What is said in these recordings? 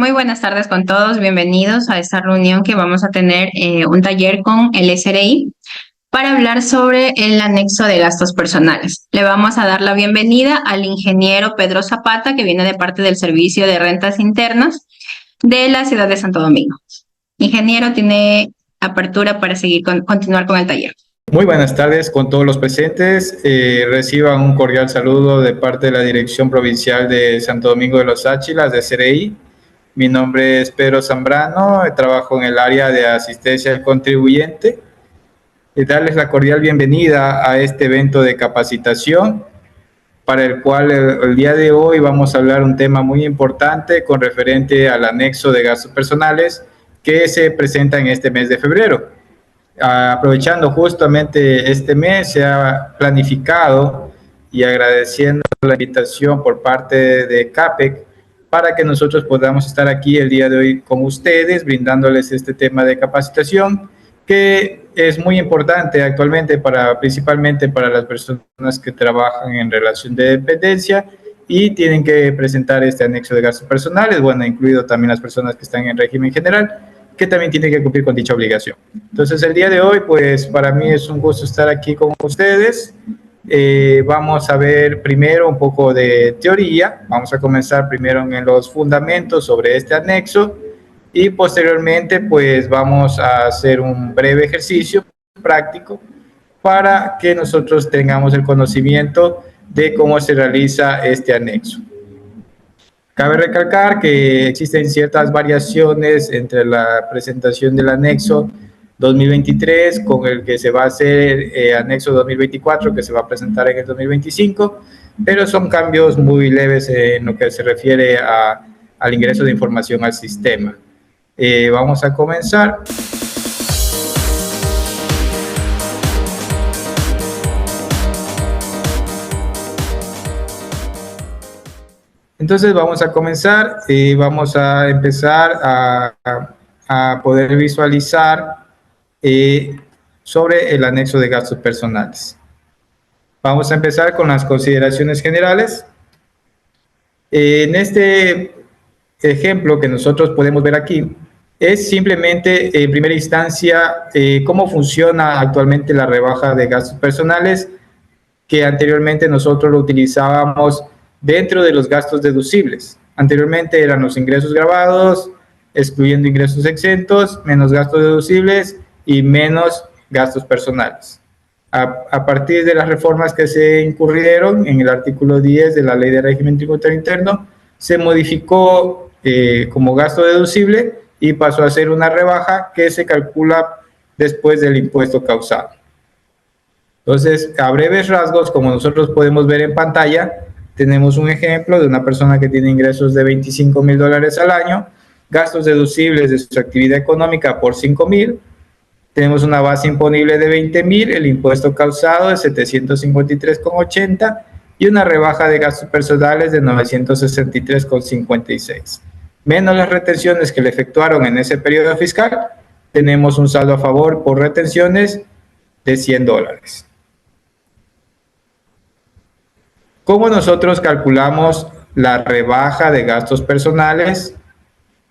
Muy buenas tardes con todos, bienvenidos a esta reunión que vamos a tener un taller con el SRI para hablar sobre el anexo de gastos personales. Le vamos a dar la bienvenida al ingeniero Pedro Zapata, que viene de parte del Servicio de Rentas Internas de la ciudad de Santo Domingo. Ingeniero, tiene apertura para continuar con el taller. Muy buenas tardes con todos los presentes. Reciban un cordial saludo de parte de la Dirección Provincial de Santo Domingo de los Áchilas, de SRI. Mi nombre es Pedro Zambrano, trabajo en el área de asistencia al contribuyente. Darles la cordial bienvenida a este evento de capacitación, para el cual el día de hoy vamos a hablar un tema muy importante con referente al anexo de gastos personales que se presenta en este mes de febrero. Aprovechando justamente este mes, se ha planificado y agradeciendo la invitación por parte de CAPEC para que nosotros podamos estar aquí el día de hoy con ustedes, brindándoles este tema de capacitación, que es muy importante actualmente principalmente para las personas que trabajan en relación de dependencia y tienen que presentar este anexo de gastos personales, bueno, incluido también las personas que están en régimen general, que también tienen que cumplir con dicha obligación. Entonces, el día de hoy, pues, para mí es un gusto estar aquí con ustedes. Vamos a ver primero un poco de teoría. Vamos a comenzar primero en los fundamentos sobre este anexo y posteriormente, pues, vamos a hacer un breve ejercicio práctico para que nosotros tengamos el conocimiento de cómo se realiza este anexo. Cabe recalcar que existen ciertas variaciones entre la presentación del anexo 2023 con el que se va a hacer anexo 2024, que se va a presentar en el 2025, pero son cambios muy leves en lo que se refiere al ingreso de información al sistema. Vamos a comenzar. Entonces vamos a comenzar y vamos a empezar a poder visualizar sobre el anexo de gastos personales. Vamos a empezar con las consideraciones generales. En este ejemplo que nosotros podemos ver aquí, es simplemente en primera instancia cómo funciona actualmente la rebaja de gastos personales, que anteriormente nosotros lo utilizábamos dentro de los gastos deducibles. Anteriormente eran los ingresos grabados, excluyendo ingresos exentos, menos gastos deducibles y menos gastos personales. A partir de las reformas que se incurrieron en el artículo 10 de la Ley de Régimen Tributario Interno, se modificó como gasto deducible y pasó a ser una rebaja que se calcula después del impuesto causado. Entonces, a breves rasgos, como nosotros podemos ver en pantalla, tenemos un ejemplo de una persona que tiene ingresos de $25,000 al año, gastos deducibles de su actividad económica por $5,000, tenemos una base imponible de $20,000, el impuesto causado de $753,80 y una rebaja de gastos personales de $963,56. Menos las retenciones que le efectuaron en ese periodo fiscal, tenemos un saldo a favor por retenciones de $100. ¿Cómo nosotros calculamos la rebaja de gastos personales?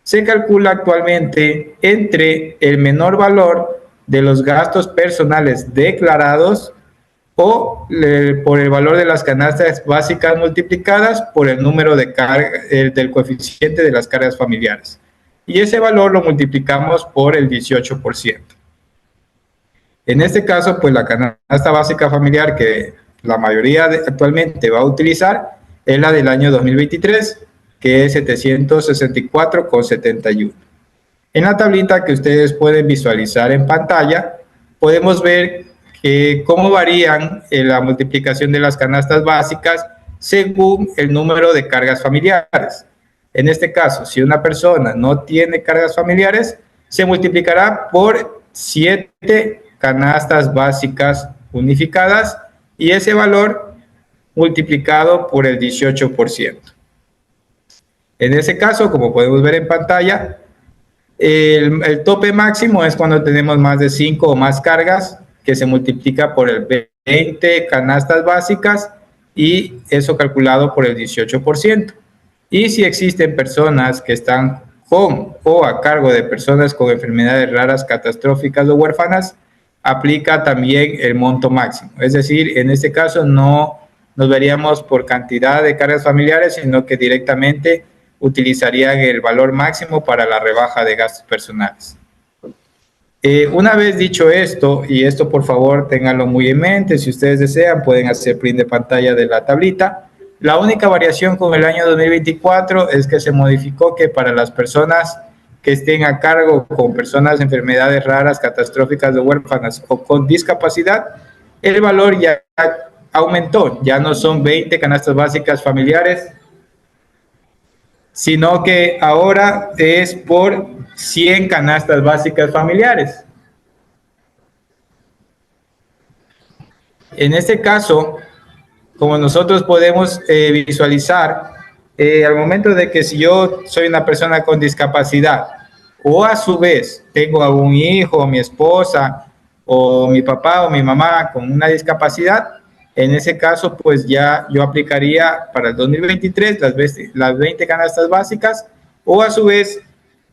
Se calcula actualmente entre el menor valor de los gastos personales declarados o por el valor de las canastas básicas multiplicadas por el número de del coeficiente de las cargas familiares. Y ese valor lo multiplicamos por el 18%. En este caso, pues la canasta básica familiar que la mayoría actualmente va a utilizar es la del año 2023, que es 764,71. En la tablita que ustedes pueden visualizar en pantalla, podemos ver cómo varían la multiplicación de las canastas básicas según el número de cargas familiares. En este caso, si una persona no tiene cargas familiares, se multiplicará por 7 canastas básicas unificadas y ese valor multiplicado por el 18%. En ese caso, como podemos ver en pantalla, el tope máximo es cuando tenemos más de 5 o más cargas, que se multiplica por el 20 canastas básicas y eso calculado por el 18%. Y si existen personas que están con o a cargo de personas con enfermedades raras, catastróficas o huérfanas, aplica también el monto máximo. Es decir, en este caso no nos veríamos por cantidad de cargas familiares, sino que directamente utilizarían el valor máximo para la rebaja de gastos personales. Una vez dicho esto, y esto por favor ténganlo muy en mente, si ustedes desean pueden hacer print de pantalla de la tablita. La única variación con el año 2024 es que se modificó que para las personas que estén a cargo con personas de enfermedades raras, catastróficas o huérfanas o con discapacidad, el valor ya aumentó, ya no son 20 canastas básicas familiares, sino que ahora es por 100 canastas básicas familiares. En este caso, como nosotros podemos visualizar, al momento de que si yo soy una persona con discapacidad o a su vez tengo a un hijo, mi esposa o mi papá o mi mamá con una discapacidad, en ese caso pues ya yo aplicaría para el 2023 las 20 canastas básicas o a su vez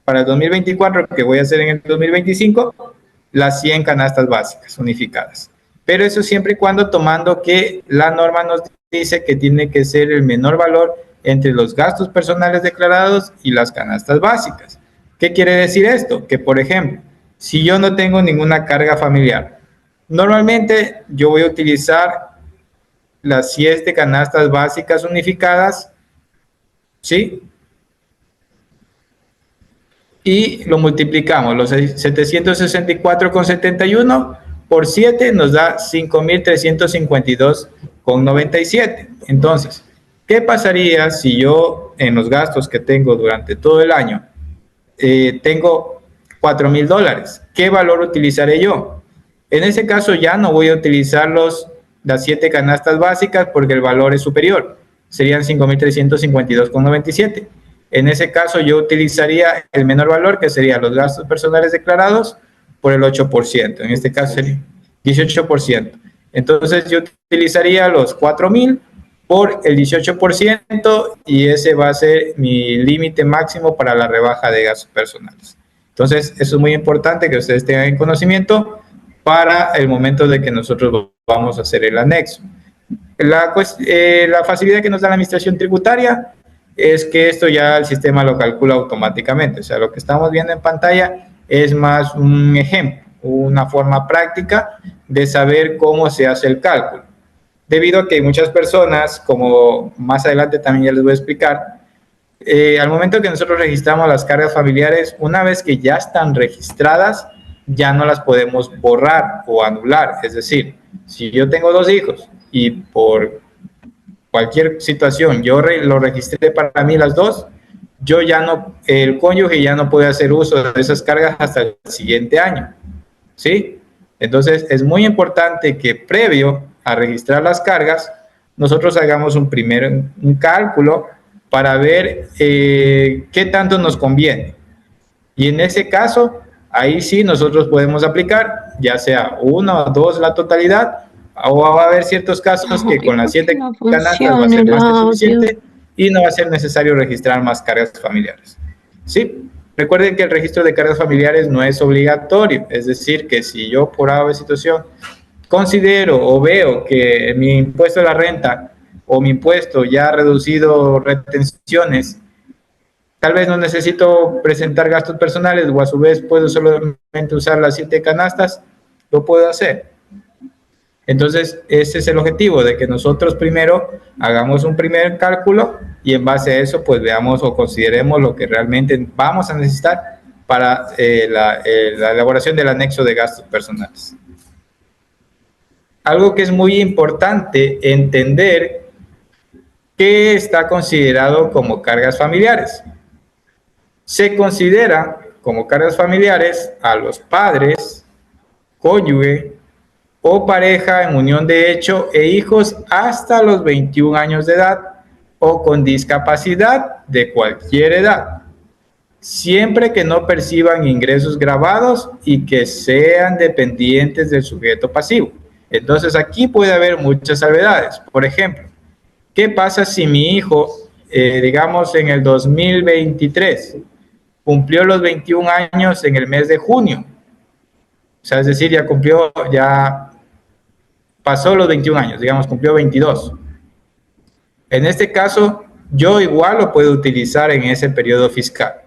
para el 2024, que voy a hacer en el 2025, las 100 canastas básicas unificadas. Pero eso siempre y cuando tomando que la norma nos dice que tiene que ser el menor valor entre los gastos personales declarados y las canastas básicas. ¿Qué quiere decir esto? Que, por ejemplo, si yo no tengo ninguna carga familiar, normalmente yo voy a utilizar las 7 canastas básicas unificadas, ¿sí? Y lo multiplicamos, los 764,71 por 7 nos da 5.352,97. Entonces, ¿qué pasaría si yo en los gastos que tengo durante todo el año tengo $4,000? ¿Qué valor utilizaré yo? En ese caso ya no voy a utilizar las 7 canastas básicas porque el valor es superior. Serían 5.352,97. En ese caso yo utilizaría el menor valor, que serían los gastos personales declarados, por el 8%. En este caso sería 18%. Entonces yo utilizaría los 4,000 por el 18% y ese va a ser mi límite máximo para la rebaja de gastos personales. Entonces eso es muy importante que ustedes tengan en conocimiento para el momento de que nosotros vamos a hacer el anexo. La facilidad que nos da la administración tributaria es que esto ya el sistema lo calcula automáticamente. O sea, lo que estamos viendo en pantalla es más un ejemplo, una forma práctica de saber cómo se hace el cálculo. Debido a que muchas personas, como más adelante también ya les voy a explicar, al momento que nosotros registramos las cargas familiares, una vez que ya están registradas, ya no las podemos borrar o anular. Es decir, si yo tengo 2 hijos y por cualquier situación yo lo registré para mí las 2, yo ya no, el cónyuge ya no puede hacer uso de esas cargas hasta el siguiente año, ¿sí? Entonces es muy importante que previo a registrar las cargas, nosotros hagamos un cálculo para ver qué tanto nos conviene. Y en ese caso, ahí sí nosotros podemos aplicar, ya sea 1 o 2 la totalidad, o va a haber ciertos casos que con las 7 canastas va a ser más que suficiente y no va a ser necesario registrar más cargas familiares. ¿Sí? Recuerden que el registro de cargas familiares no es obligatorio, es decir, que si yo por alguna situación considero o veo que mi impuesto a la renta o mi impuesto ya ha reducido retenciones, tal vez no necesito presentar gastos personales o a su vez puedo solamente usar las 7 canastas, lo puedo hacer. Entonces, ese es el objetivo, de que nosotros primero hagamos un primer cálculo y en base a eso, pues veamos o consideremos lo que realmente vamos a necesitar para la elaboración del anexo de gastos personales. Algo que es muy importante entender, ¿qué está considerado como cargas familiares? Se considera como cargas familiares a los padres, cónyuge o pareja en unión de hecho e hijos hasta los 21 años de edad o con discapacidad de cualquier edad, siempre que no perciban ingresos grabados y que sean dependientes del sujeto pasivo. Entonces aquí puede haber muchas salvedades. Por ejemplo, ¿qué pasa si mi hijo, digamos en el 2023, cumplió los 21 años en el mes de junio. O sea, es decir, ya pasó los 21 años, digamos, cumplió 22. En este caso, yo igual lo puedo utilizar en ese periodo fiscal.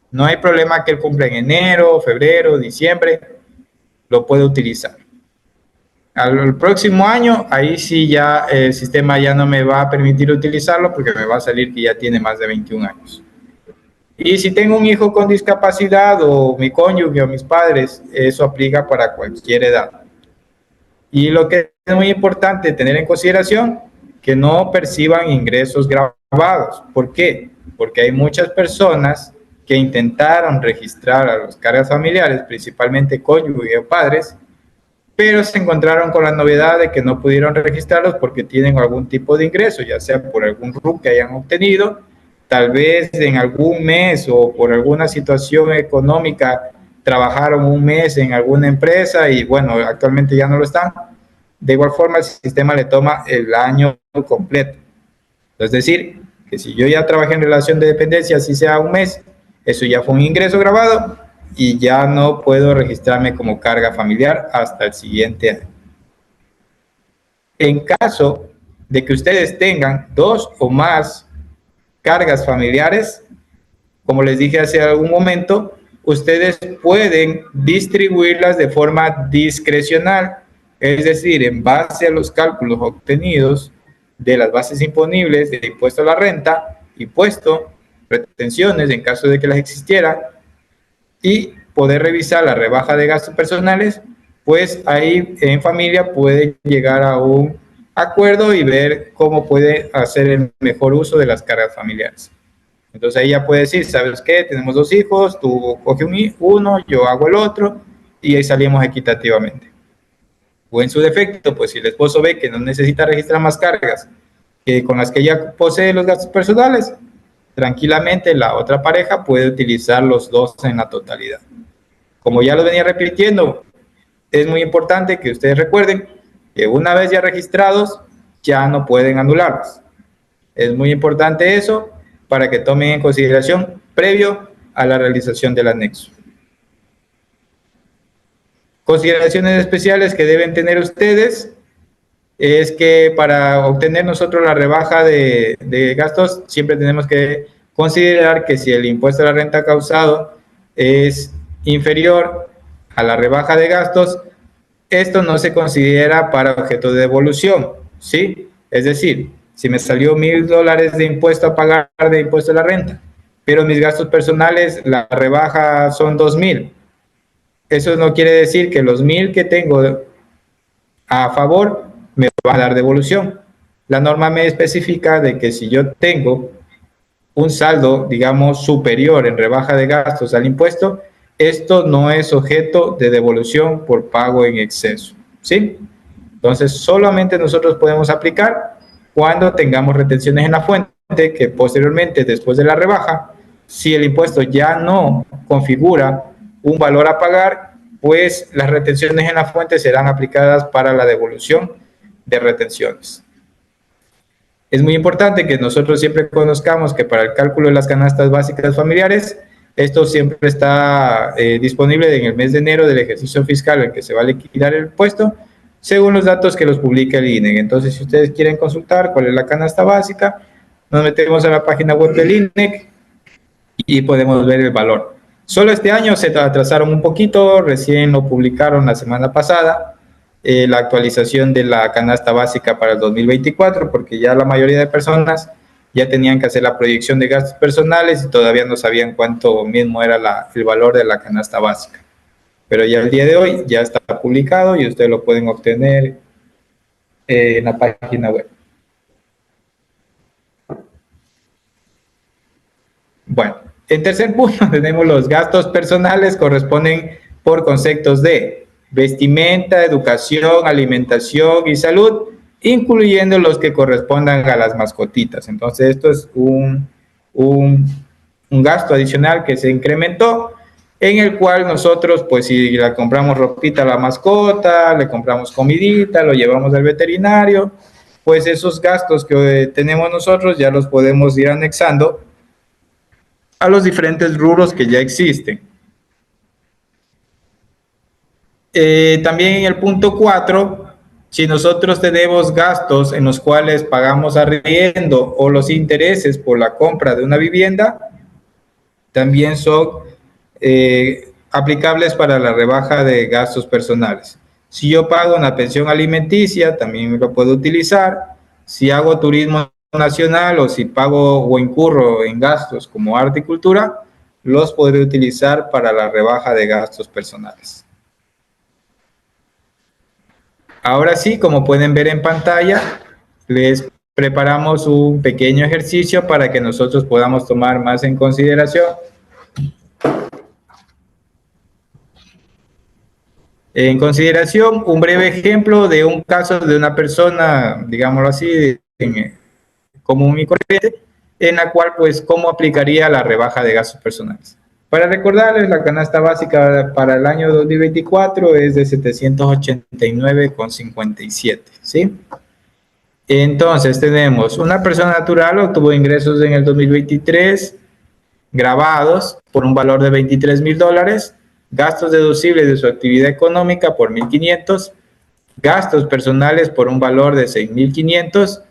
No hay problema que él cumpla en enero, febrero, diciembre, lo puede utilizar. Al próximo año, ahí sí ya el sistema ya no me va a permitir utilizarlo porque me va a salir que ya tiene más de 21 años. Y si tengo un hijo con discapacidad o mi cónyuge o mis padres, eso aplica para cualquier edad. Y lo que es muy importante tener en consideración, que no perciban ingresos grabados. ¿Por qué? Porque hay muchas personas que intentaron registrar a los cargas familiares, principalmente cónyuge o padres, pero se encontraron con la novedad de que no pudieron registrarlos porque tienen algún tipo de ingreso, ya sea por algún RUC que hayan obtenido, tal vez en algún mes o por alguna situación económica trabajaron un mes en alguna empresa y bueno, actualmente ya no lo están. De igual forma, el sistema le toma el año completo. Es decir, que si yo ya trabajé en relación de dependencia, así sea un mes, eso ya fue un ingreso grabado y ya no puedo registrarme como carga familiar hasta el siguiente año. En caso de que ustedes tengan 2 o más cargas familiares, como les dije hace algún momento, ustedes pueden distribuirlas de forma discrecional, es decir, en base a los cálculos obtenidos de las bases imponibles de impuesto a la renta, impuesto, retenciones en caso de que las existiera, y poder revisar la rebaja de gastos personales, pues ahí en familia pueden llegar a un acuerdo y ver cómo puede hacer el mejor uso de las cargas familiares. Entonces ahí ya puede decir, ¿sabes qué? Tenemos 2 hijos, tú coge uno, yo hago el otro, y ahí salimos equitativamente. O en su defecto, pues si el esposo ve que no necesita registrar más cargas con las que ya posee los gastos personales, tranquilamente la otra pareja puede utilizar los 2 en la totalidad. Como ya lo venía repitiendo, es muy importante que ustedes recuerden que una vez ya registrados, ya no pueden anularlos. Es muy importante eso para que tomen en consideración previo a la realización del anexo. Consideraciones especiales que deben tener ustedes es que para obtener nosotros la rebaja de gastos, siempre tenemos que considerar que si el impuesto a la renta causado es inferior a la rebaja de gastos, esto no se considera para objeto de devolución, ¿sí? Es decir, si me salió $1,000 de impuesto a pagar de impuesto a la renta, pero mis gastos personales, la rebaja son 2,000. Eso no quiere decir que los 1,000 que tengo a favor me va a dar devolución. La norma me especifica de que si yo tengo un saldo, digamos, superior en rebaja de gastos al impuesto, esto no es objeto de devolución por pago en exceso, ¿sí? Entonces, solamente nosotros podemos aplicar cuando tengamos retenciones en la fuente, que posteriormente, después de la rebaja, si el impuesto ya no configura un valor a pagar, pues las retenciones en la fuente serán aplicadas para la devolución de retenciones. Es muy importante que nosotros siempre conozcamos que para el cálculo de las canastas básicas familiares, esto siempre está disponible en el mes de enero del ejercicio fiscal en que se va a liquidar el impuesto, según los datos que los publica el INEC. Entonces, si ustedes quieren consultar cuál es la canasta básica, nos metemos a la página web del INEC y podemos ver el valor. Solo este año se atrasaron un poquito, recién lo publicaron la semana pasada, la actualización de la canasta básica para el 2024, porque ya la mayoría de personas ya tenían que hacer la proyección de gastos personales y todavía no sabían cuánto mismo era el valor de la canasta básica. Pero ya el día de hoy ya está publicado y ustedes lo pueden obtener en la página web. Bueno, en tercer punto tenemos los gastos personales, corresponden por conceptos de vestimenta, educación, alimentación y salud, incluyendo los que correspondan a las mascotitas. Entonces, esto es un gasto adicional que se incrementó, en el cual nosotros, pues si le compramos ropita a la mascota, le compramos comidita, lo llevamos al veterinario, pues esos gastos que tenemos nosotros ya los podemos ir anexando a los diferentes rubros que ya existen. También en el punto 4, si nosotros tenemos gastos en los cuales pagamos arriendo o los intereses por la compra de una vivienda, también son aplicables para la rebaja de gastos personales. Si yo pago una pensión alimenticia, también lo puedo utilizar. Si hago turismo nacional o si pago o incurro en gastos como arte y cultura, los podré utilizar para la rebaja de gastos personales. Ahora sí, como pueden ver en pantalla, les preparamos un pequeño ejercicio para que nosotros podamos tomar más en consideración. En consideración, un breve ejemplo de un caso de una persona, digámoslo así, común y corriente, en la cual, pues, cómo aplicaría la rebaja de gastos personales. Para recordarles, la canasta básica para el año 2024 es de 789,57, ¿sí? Entonces, tenemos una persona natural obtuvo ingresos en el 2023 grabados por un valor de $23,000, gastos deducibles de su actividad económica por $1,500, gastos personales por un valor de $6,500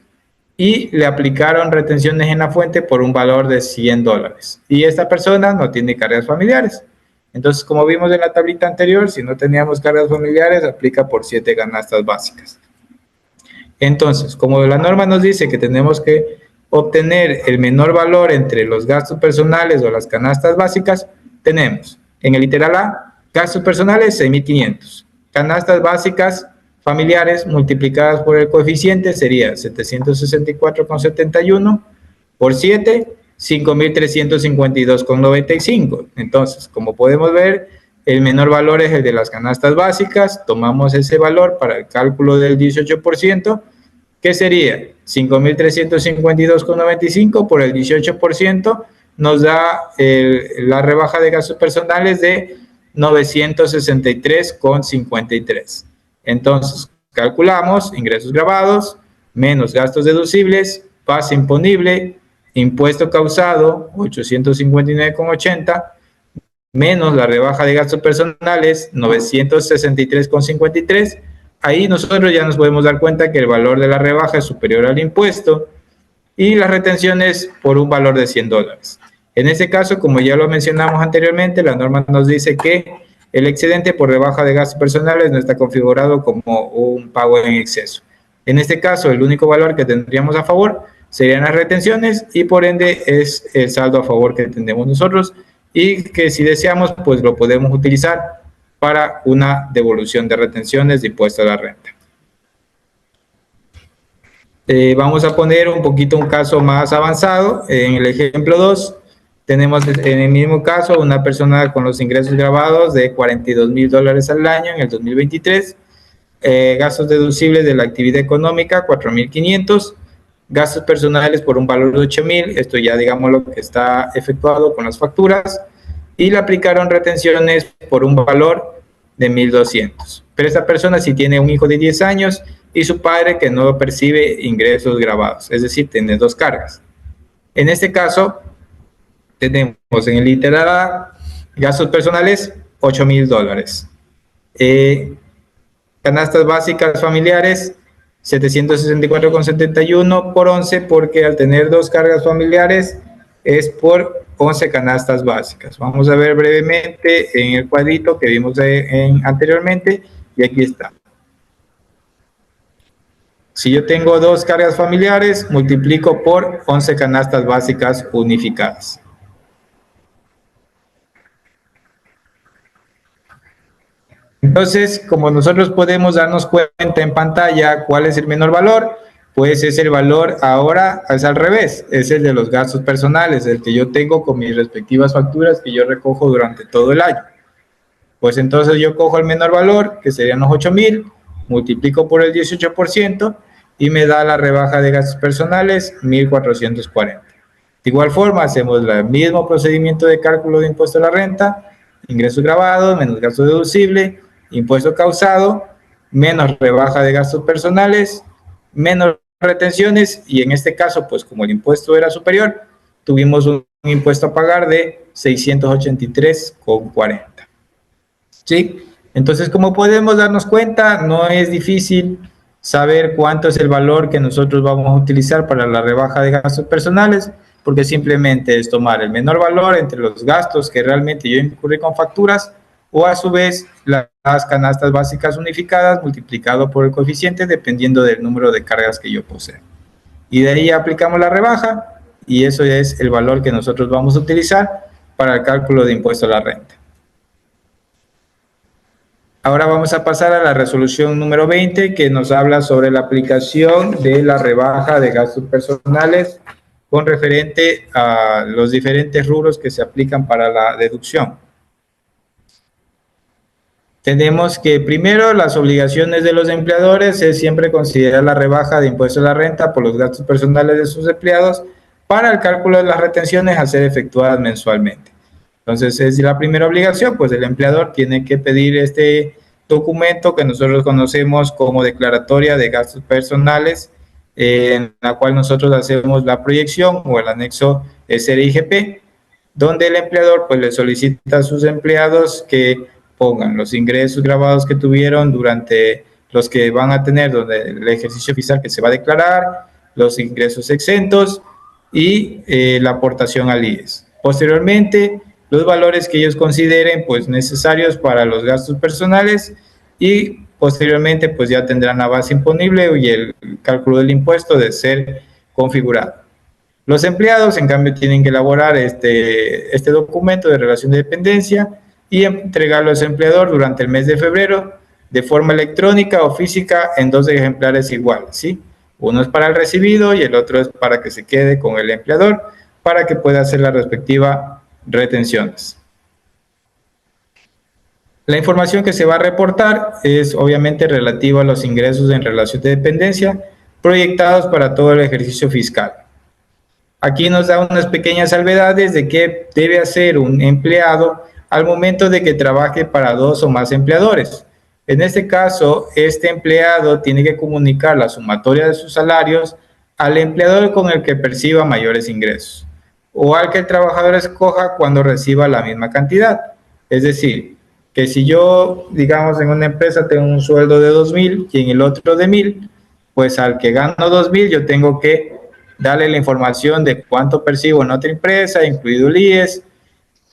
y le aplicaron retenciones en la fuente por un valor de $100. Y esta persona no tiene cargas familiares. Entonces, como vimos en la tablita anterior, si no teníamos cargas familiares, aplica por 7 canastas básicas. Entonces, como la norma nos dice que tenemos que obtener el menor valor entre los gastos personales o las canastas básicas, tenemos en el literal A, gastos personales 6,500, canastas básicas familiares multiplicadas por el coeficiente sería 764,71 por 7, 5,352,95. Entonces, como podemos ver, el menor valor es el de las canastas básicas. Tomamos ese valor para el cálculo del 18%, que sería 5,352,95 por el 18%, nos da la rebaja de gastos personales de 963,53. Entonces, calculamos ingresos grabados menos gastos deducibles, base imponible, impuesto causado 859,80, menos la rebaja de gastos personales 963,53. Ahí nosotros ya nos podemos dar cuenta que el valor de la rebaja es superior al impuesto y las retenciones por un valor de $100. En este caso, como ya lo mencionamos anteriormente, la norma nos dice que el excedente por rebaja de gastos personales no está configurado como un pago en exceso. En este caso, el único valor que tendríamos a favor serían las retenciones y por ende es el saldo a favor que tendremos nosotros y que si deseamos, pues lo podemos utilizar para una devolución de retenciones de impuesto a la renta. Vamos a poner un poquito un caso más avanzado. En el ejemplo 2, tenemos en el mismo caso una persona con los ingresos grabados de $42,000 al año en el 2023, gastos deducibles de la actividad económica 4,500, gastos personales por un valor de 8,000, esto ya digamos lo que está efectuado con las facturas, y le aplicaron retenciones por un valor de 1,200. Pero esta persona sí tiene un hijo de 10 años y su padre que no percibe ingresos grabados, es decir, tiene 2 cargas. En este caso, tenemos en el literal A, gastos personales, $8,000. Canastas básicas familiares, 764,71 por 11, porque al tener 2 cargas familiares es por 11 canastas básicas. Vamos a ver brevemente en el cuadrito que vimos anteriormente y aquí está. Si yo tengo 2 cargas familiares, multiplico por 11 canastas básicas unificadas. Entonces, como nosotros podemos darnos cuenta en pantalla cuál es el menor valor, pues es el valor ahora es al revés, es el de los gastos personales, el que yo tengo con mis respectivas facturas que yo recojo durante todo el año. Pues entonces yo cojo el menor valor, que serían los 8,000, multiplico por el 18% y me da la rebaja de gastos personales 1,440. De igual forma, hacemos el mismo procedimiento de cálculo de impuesto a la renta, ingresos grabados menos gasto deducible, impuesto causado, menos rebaja de gastos personales, menos retenciones, y en este caso, pues como el impuesto era superior, tuvimos un impuesto a pagar de 683,40. ¿Sí? Entonces, como podemos darnos cuenta, no es difícil saber cuánto es el valor que nosotros vamos a utilizar para la rebaja de gastos personales, porque simplemente es tomar el menor valor entre los gastos que realmente yo incurrí con facturas, o a su vez las canastas básicas unificadas multiplicado por el coeficiente dependiendo del número de cargas que yo poseo. Y de ahí aplicamos la rebaja y eso es el valor que nosotros vamos a utilizar para el cálculo de impuesto a la renta. Ahora vamos a pasar a la resolución número 20, que nos habla sobre la aplicación de la rebaja de gastos personales con referente a los diferentes rubros que se aplican para la deducción. Tenemos que primero las obligaciones de los empleadores es siempre considerar la rebaja de impuesto a la renta por los gastos personales de sus empleados para el cálculo de las retenciones a ser efectuadas mensualmente. Entonces, es la primera obligación, pues el empleador tiene que pedir este documento que nosotros conocemos como declaratoria de gastos personales, en la cual nosotros hacemos la proyección o el anexo SRIGP, donde el empleador pues le solicita a sus empleados que pongan los ingresos grabados que tuvieron durante los que van a tener donde el ejercicio fiscal que se va a declarar, los ingresos exentos y la aportación al IES. Posteriormente, los valores que ellos consideren pues necesarios para los gastos personales y posteriormente pues ya tendrán la base imponible y el cálculo del impuesto de ser configurado. Los empleados, en cambio, tienen que elaborar este documento de relación de dependencia y entregarlo a su empleador durante el mes de febrero de forma electrónica o física en 2 ejemplares iguales, ¿sí? Uno es para el recibido y el otro es para que se quede con el empleador para que pueda hacer la respectiva retenciones. La información que se va a reportar es obviamente relativa a los ingresos en relación de dependencia proyectados para todo el ejercicio fiscal. Aquí nos da unas pequeñas salvedades de qué debe hacer un empleado al momento de que trabaje para 2 o más empleadores. En este caso, este empleado tiene que comunicar la sumatoria de sus salarios al empleador con el que perciba mayores ingresos o al que el trabajador escoja cuando reciba la misma cantidad. Es decir, que si yo, digamos, en una empresa tengo un sueldo de 2,000 y en el otro de 1,000, pues al que gano 2,000 yo tengo que darle la información de cuánto percibo en otra empresa, incluido el IES,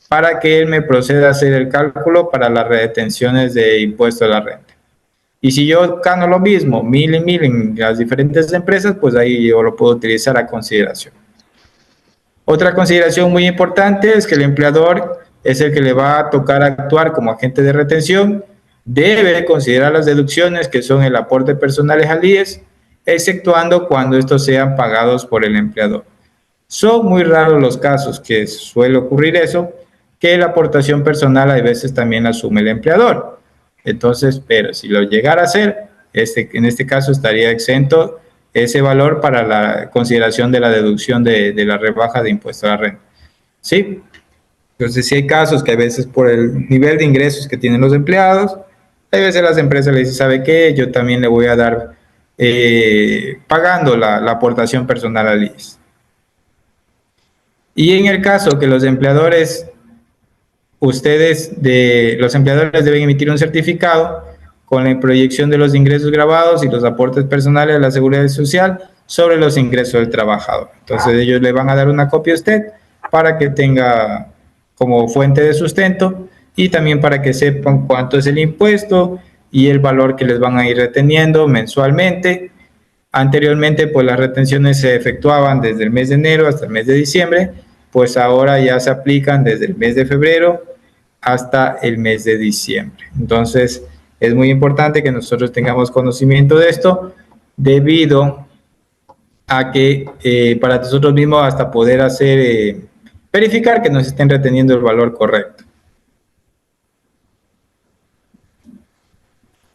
para que él me proceda a hacer el cálculo para las retenciones de impuesto a la renta. Y si yo gano lo mismo, 1,000 y 1,000 en las diferentes empresas, pues ahí yo lo puedo utilizar a consideración. Otra consideración muy importante es que el empleador es el que le va a tocar actuar como agente de retención, debe considerar las deducciones que son el aporte personales al IES, exceptuando cuando estos sean pagados por el empleador. Son muy raros los casos que suele ocurrir eso, que la aportación personal a veces también la asume el empleador. Entonces, pero si lo llegara a hacer, en este caso estaría exento ese valor para la consideración de la deducción de la rebaja de impuesto a la renta. ¿Sí? Entonces, sí hay casos que a veces por el nivel de ingresos que tienen los empleados, a veces las empresas le dicen, ¿sabe qué? Yo también le voy a dar pagando la aportación personal al IES. Y en el caso que los empleadores, los empleadores deben emitir un certificado con la proyección de los ingresos grabados y los aportes personales a la seguridad social sobre los ingresos del trabajador. Entonces ellos le van a dar una copia a usted para que tenga como fuente de sustento y también para que sepan cuánto es el impuesto y el valor que les van a ir reteniendo mensualmente. Anteriormente, pues las retenciones se efectuaban desde el mes de enero hasta el mes de diciembre, pues ahora ya se aplican desde el mes de febrero hasta el mes de diciembre. Entonces, es muy importante que nosotros tengamos conocimiento de esto, debido a que para nosotros mismos hasta poder hacer, verificar que nos estén reteniendo el valor correcto.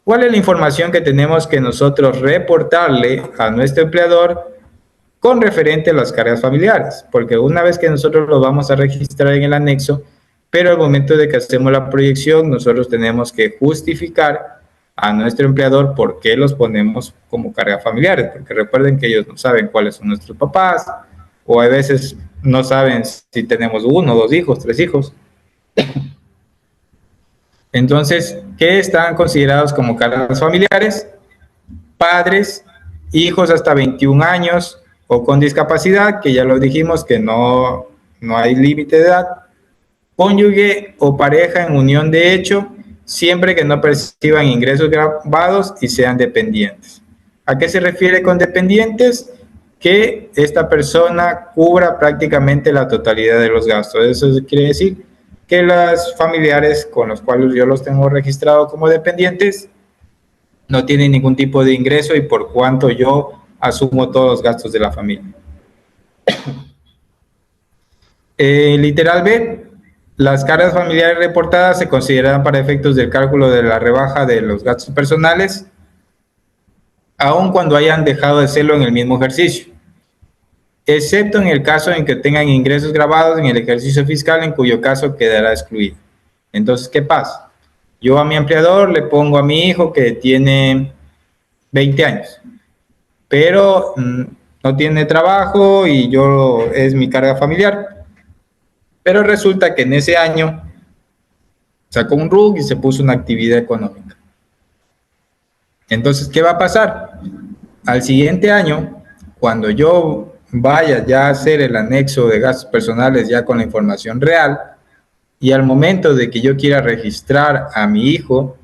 ¿Cuál es la información que tenemos que nosotros reportarle a nuestro empleador con referente a las cargas familiares? Porque una vez que nosotros lo vamos a registrar en el anexo, pero al momento de que hacemos la proyección, nosotros tenemos que justificar a nuestro empleador por qué los ponemos como cargas familiares, porque recuerden que ellos no saben cuáles son nuestros papás, o a veces no saben si tenemos 1, 2 hijos, 3 hijos. Entonces, ¿qué están considerados como cargas familiares? Padres, hijos hasta 21 años o con discapacidad, que ya lo dijimos que no hay límite de edad, cónyuge o pareja en unión de hecho, siempre que no perciban ingresos grabados y sean dependientes. ¿A qué se refiere con dependientes? Que esta persona cubra prácticamente la totalidad de los gastos. Eso quiere decir que los familiares con los cuales yo los tengo registrados como dependientes no tienen ningún tipo de ingreso y por cuanto yo asumo todos los gastos de la familia. Literal B, las cargas familiares reportadas se consideran para efectos del cálculo de la rebaja de los gastos personales, aun cuando hayan dejado de serlo en el mismo ejercicio, excepto en el caso en que tengan ingresos grabados en el ejercicio fiscal, en cuyo caso quedará excluido. Entonces, ¿qué pasa? Yo a mi empleador le pongo a mi hijo que tiene 20 años, pero no tiene trabajo y yo es mi carga familiar. Pero resulta que en ese año sacó un RUC y se puso una actividad económica. Entonces, ¿qué va a pasar? Al siguiente año, cuando yo vaya ya a hacer el anexo de gastos personales ya con la información real, y al momento de que yo quiera registrar a mi hijo,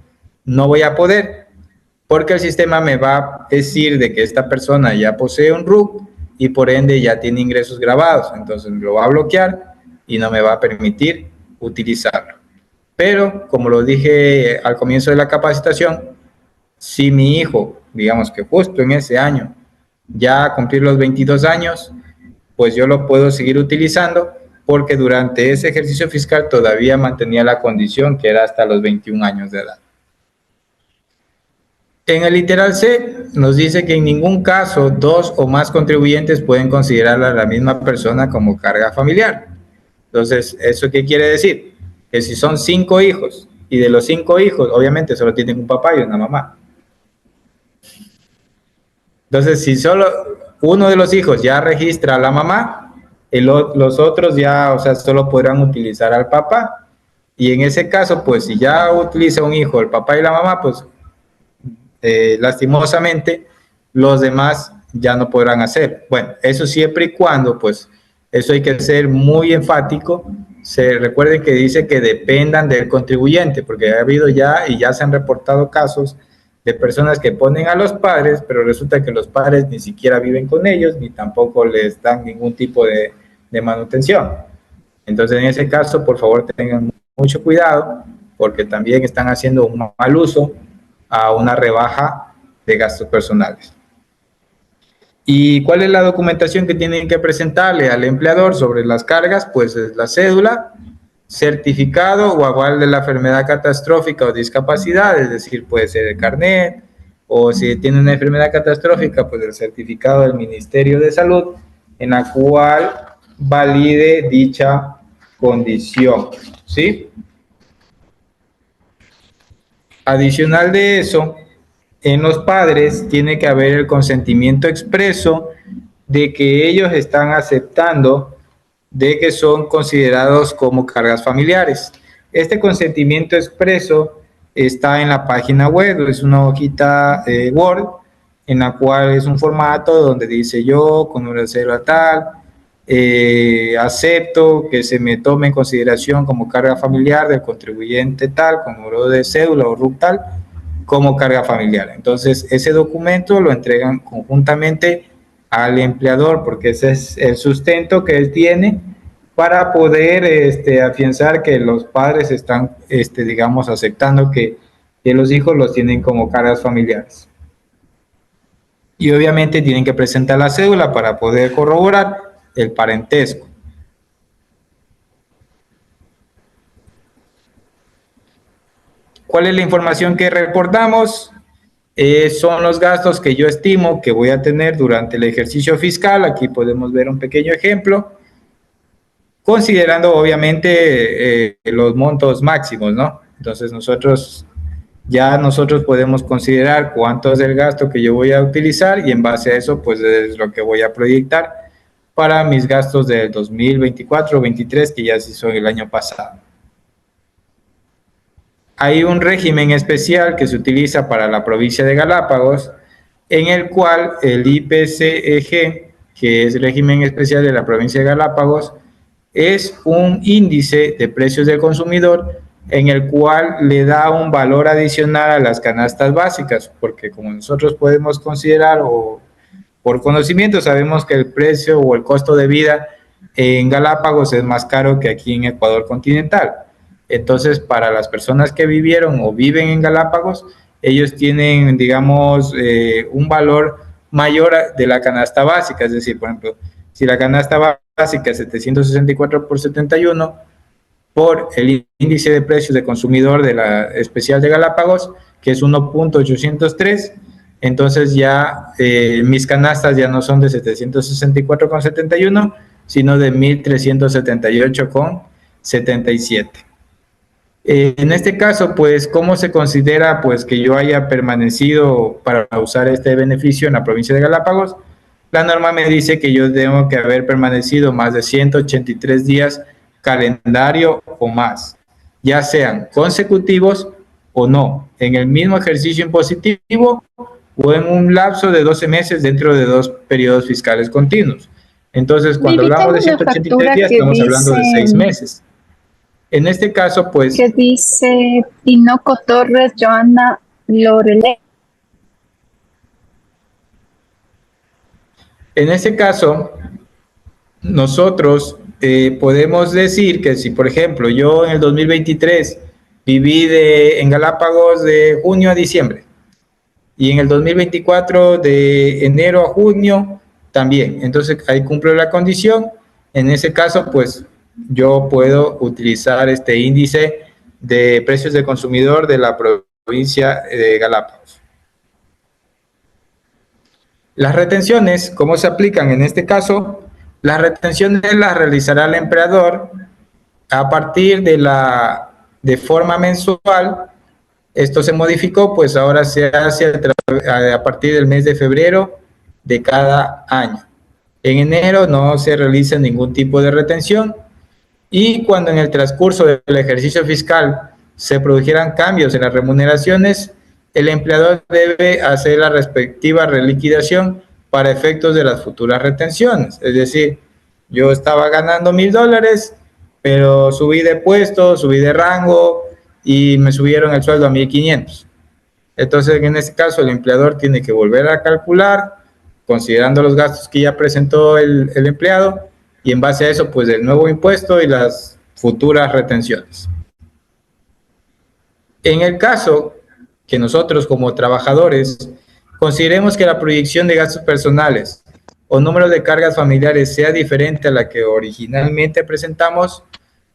no voy a poder, porque el sistema me va a decir de que esta persona ya posee un RUC y por ende ya tiene ingresos grabados, entonces lo va a bloquear y no me va a permitir utilizarlo. Pero, como lo dije al comienzo de la capacitación, si mi hijo, digamos que justo en ese año, ya a cumplir los 22 años, pues yo lo puedo seguir utilizando porque durante ese ejercicio fiscal todavía mantenía la condición que era hasta los 21 años de edad. En el literal C nos dice que en ningún caso 2 o más contribuyentes pueden considerar a la misma persona como carga familiar. Entonces, ¿eso qué quiere decir? Que si son 5 hijos y de los 5 hijos, obviamente solo tienen un papá y una mamá. Entonces, si solo uno de los hijos ya registra a la mamá, los otros ya, o sea, solo podrán utilizar al papá. Y en ese caso, pues si ya utiliza un hijo el papá y la mamá, pues lastimosamente los demás ya no podrán hacer. Bueno, eso siempre y cuando, pues, eso hay que ser muy enfático. Recuerden que dice que dependan del contribuyente, porque ha habido ya y ya se han reportado casos de personas que ponen a los padres, pero resulta que los padres ni siquiera viven con ellos, ni tampoco les dan ningún tipo de manutención. Entonces, en ese caso, por favor, tengan mucho cuidado, porque también están haciendo un mal uso a una rebaja de gastos personales. ¿Y cuál es la documentación que tienen que presentarle al empleador sobre las cargas? Pues es la cédula, certificado o aval de la enfermedad catastrófica o discapacidad, es decir, puede ser el carnet, o si tiene una enfermedad catastrófica, pues el certificado del Ministerio de Salud, en la cual valide dicha condición, ¿sí? Adicional de eso, en los padres tiene que haber el consentimiento expreso de que ellos están aceptando de que son considerados como cargas familiares. Este consentimiento expreso está en la página web, es una hojita Word, en la cual es un formato donde dice yo, con número de cédula tal, acepto que se me tome en consideración como carga familiar del contribuyente tal, con número de cédula o RUC tal, como carga familiar. Entonces, ese documento lo entregan conjuntamente al empleador, porque ese es el sustento que él tiene para poder afianzar que los padres están, digamos, aceptando que los hijos los tienen como cargas familiares. Y obviamente tienen que presentar la cédula para poder corroborar el parentesco. ¿Cuál es la información que reportamos? Son los gastos que yo estimo que voy a tener durante el ejercicio fiscal. Aquí podemos ver un pequeño ejemplo, considerando obviamente los montos máximos, ¿no? Entonces nosotros podemos considerar cuánto es el gasto que yo voy a utilizar y en base a eso pues es lo que voy a proyectar para mis gastos del 2024-23, que ya se hizo el año pasado. Hay un régimen especial que se utiliza para la provincia de Galápagos, en el cual el IPCEG, que es el régimen especial de la provincia de Galápagos, es un índice de precios del consumidor en el cual le da un valor adicional a las canastas básicas, porque como nosotros podemos considerar o por conocimiento sabemos que el precio o el costo de vida en Galápagos es más caro que aquí en Ecuador continental. Entonces, para las personas que vivieron o viven en Galápagos, ellos tienen, digamos, un valor mayor de la canasta básica. Es decir, por ejemplo, si la canasta básica es 764 por 71, por el índice de precios de consumidor de la especial de Galápagos, que es 1.803, entonces ya mis canastas ya no son de 764,71, sino de 1.378,77. En este caso, pues, ¿cómo se considera pues que yo haya permanecido para usar este beneficio en la provincia de Galápagos? La norma me dice que yo tengo que haber permanecido más de 183 días calendario o más, ya sean consecutivos o no, en el mismo ejercicio impositivo o en un lapso de 12 meses dentro de 2 periodos fiscales continuos. Entonces, cuando hablamos de 183 días, estamos hablando de 6 meses. En este caso, pues... Que dice Tinoco Torres, Joana Lorelé. En este caso, nosotros podemos decir que si, por ejemplo, yo en el 2023 viví en Galápagos de junio a diciembre y en el 2024 de enero a junio también, entonces ahí cumplo la condición. En ese caso, pues yo puedo utilizar este índice de precios de consumidor de la provincia de Galápagos. Las retenciones, ¿cómo se aplican en este caso? Las retenciones las realizará el empleador a partir de forma mensual. Esto se modificó, pues ahora se hace a partir del mes de febrero de cada año. En enero no se realiza ningún tipo de retención, y cuando en el transcurso del ejercicio fiscal se produjeran cambios en las remuneraciones, el empleador debe hacer la respectiva reliquidación para efectos de las futuras retenciones. Es decir, yo estaba ganando $1,000, pero subí de puesto, subí de rango y me subieron el sueldo a 1,500. Entonces, en este caso, el empleador tiene que volver a calcular, considerando los gastos que ya presentó el empleado, y en base a eso, pues el nuevo impuesto y las futuras retenciones. En el caso que nosotros como trabajadores consideremos que la proyección de gastos personales o número de cargas familiares sea diferente a la que originalmente presentamos,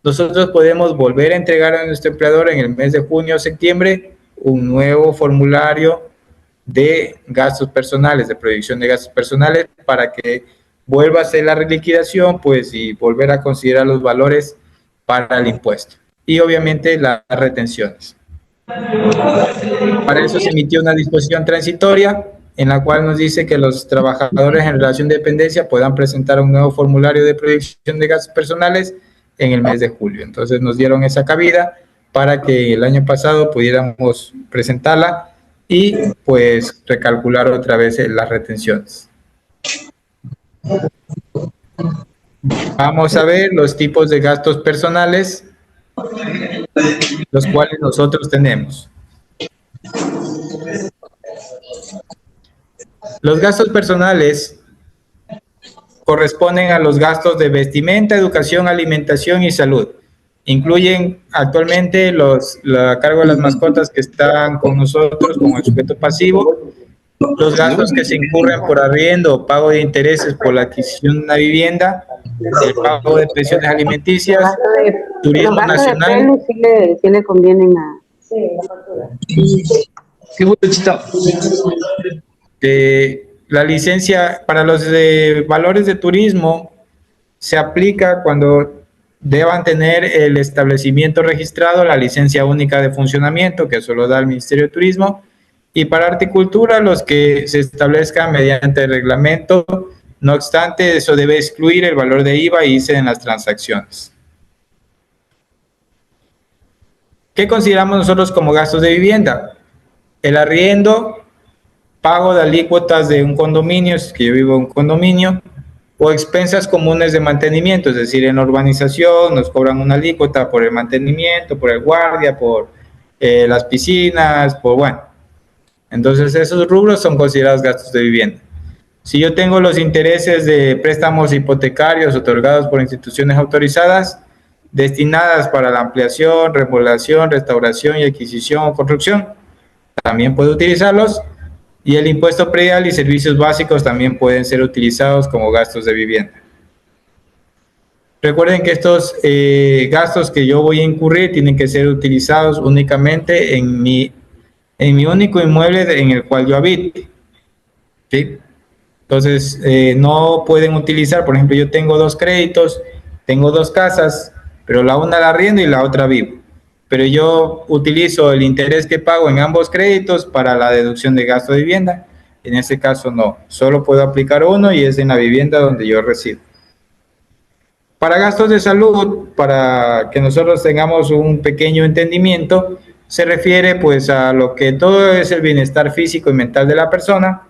nosotros podemos volver a entregar a nuestro empleador en el mes de junio o septiembre un nuevo formulario de gastos personales, de proyección de gastos personales, para que vuelva a hacer la reliquidación, pues, y volver a considerar los valores para el impuesto. Y obviamente las retenciones. Para eso se emitió una disposición transitoria en la cual nos dice que los trabajadores en relación de dependencia puedan presentar un nuevo formulario de proyección de gastos personales en el mes de julio. Entonces nos dieron esa cabida para que el año pasado pudiéramos presentarla y pues recalcular otra vez las retenciones. Vamos a ver los tipos de gastos personales, los cuales nosotros tenemos. Los gastos personales corresponden a los gastos de vestimenta, educación, alimentación y salud. Incluyen actualmente la cargo de las mascotas que están con nosotros como el sujeto pasivo, los gastos que se incurren por arriendo, pago de intereses por la adquisición de una vivienda, el pago de pensiones alimenticias, turismo nacional. Sí le convienen a... Qué bonito. La licencia para los valores de turismo se aplica cuando deban tener el establecimiento registrado, la licencia única de funcionamiento que solo da el Ministerio de Turismo, y para horticultura los que se establezcan mediante el reglamento No obstante, eso debe excluir el valor de IVA y ICE en las transacciones. ¿Qué consideramos nosotros como gastos de vivienda? El arriendo, pago de alícuotas de un condominio, si es que yo vivo en un condominio, o expensas comunes de mantenimiento, es decir, en la urbanización nos cobran una alícuota por el mantenimiento, por el guardia, por las piscinas, por bueno. Entonces esos rubros son considerados gastos de vivienda. Si yo tengo los intereses de préstamos hipotecarios otorgados por instituciones autorizadas, destinadas para la ampliación, remodelación, restauración y adquisición o construcción, también puedo utilizarlos. Y el impuesto predial y servicios básicos también pueden ser utilizados como gastos de vivienda. Recuerden que estos gastos que yo voy a incurrir tienen que ser utilizados únicamente en mi único inmueble en el cual yo habite. ¿Sí? Entonces, no pueden utilizar, por ejemplo, yo tengo 2 créditos, tengo 2 casas, pero la una la arriendo y la otra vivo. Pero yo utilizo el interés que pago en ambos créditos para la deducción de gasto de vivienda. En este caso no, solo puedo aplicar uno y es en la vivienda donde yo resido. Para gastos de salud, para que nosotros tengamos un pequeño entendimiento, se refiere pues a lo que todo es el bienestar físico y mental de la persona,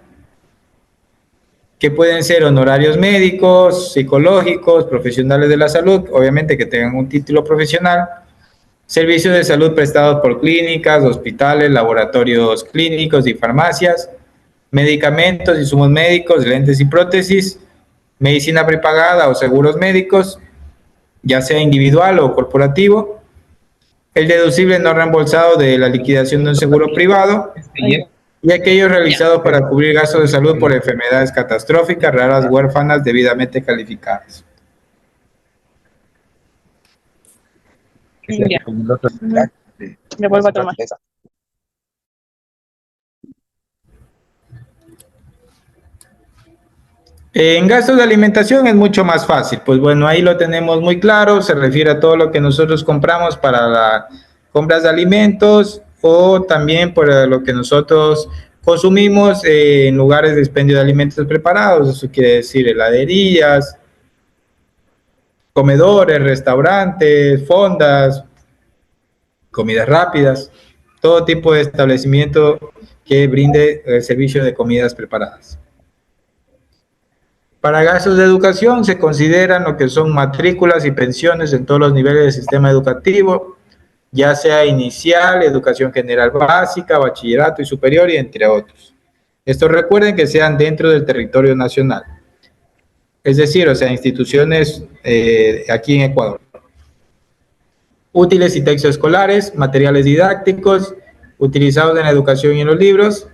que pueden ser honorarios médicos, psicológicos, profesionales de la salud, obviamente que tengan un título profesional, servicios de salud prestados por clínicas, hospitales, laboratorios clínicos y farmacias, medicamentos, insumos médicos, lentes y prótesis, medicina prepagada o seguros médicos, ya sea individual o corporativo, el deducible no reembolsado de la liquidación de un seguro privado y aquellos realizados para cubrir gastos de salud por enfermedades catastróficas, raras, huérfanas, debidamente calificadas. Ya. Me vuelvo a tomar. En gastos de alimentación es mucho más fácil, pues bueno, ahí lo tenemos muy claro, se refiere a todo lo que nosotros compramos para las compras de alimentos o también por lo que nosotros consumimos en lugares de expendio de alimentos preparados, eso quiere decir heladerías, comedores, restaurantes, fondas, comidas rápidas, todo tipo de establecimiento que brinde el servicio de comidas preparadas. Para gastos de educación se consideran lo que son matrículas y pensiones en todos los niveles del sistema educativo, ya sea inicial, educación general básica, bachillerato y superior, y entre otros. Estos recuerden que sean dentro del territorio nacional, es decir, o sea, instituciones aquí en Ecuador. Útiles y textos escolares, materiales didácticos, utilizados en la educación y en los libros,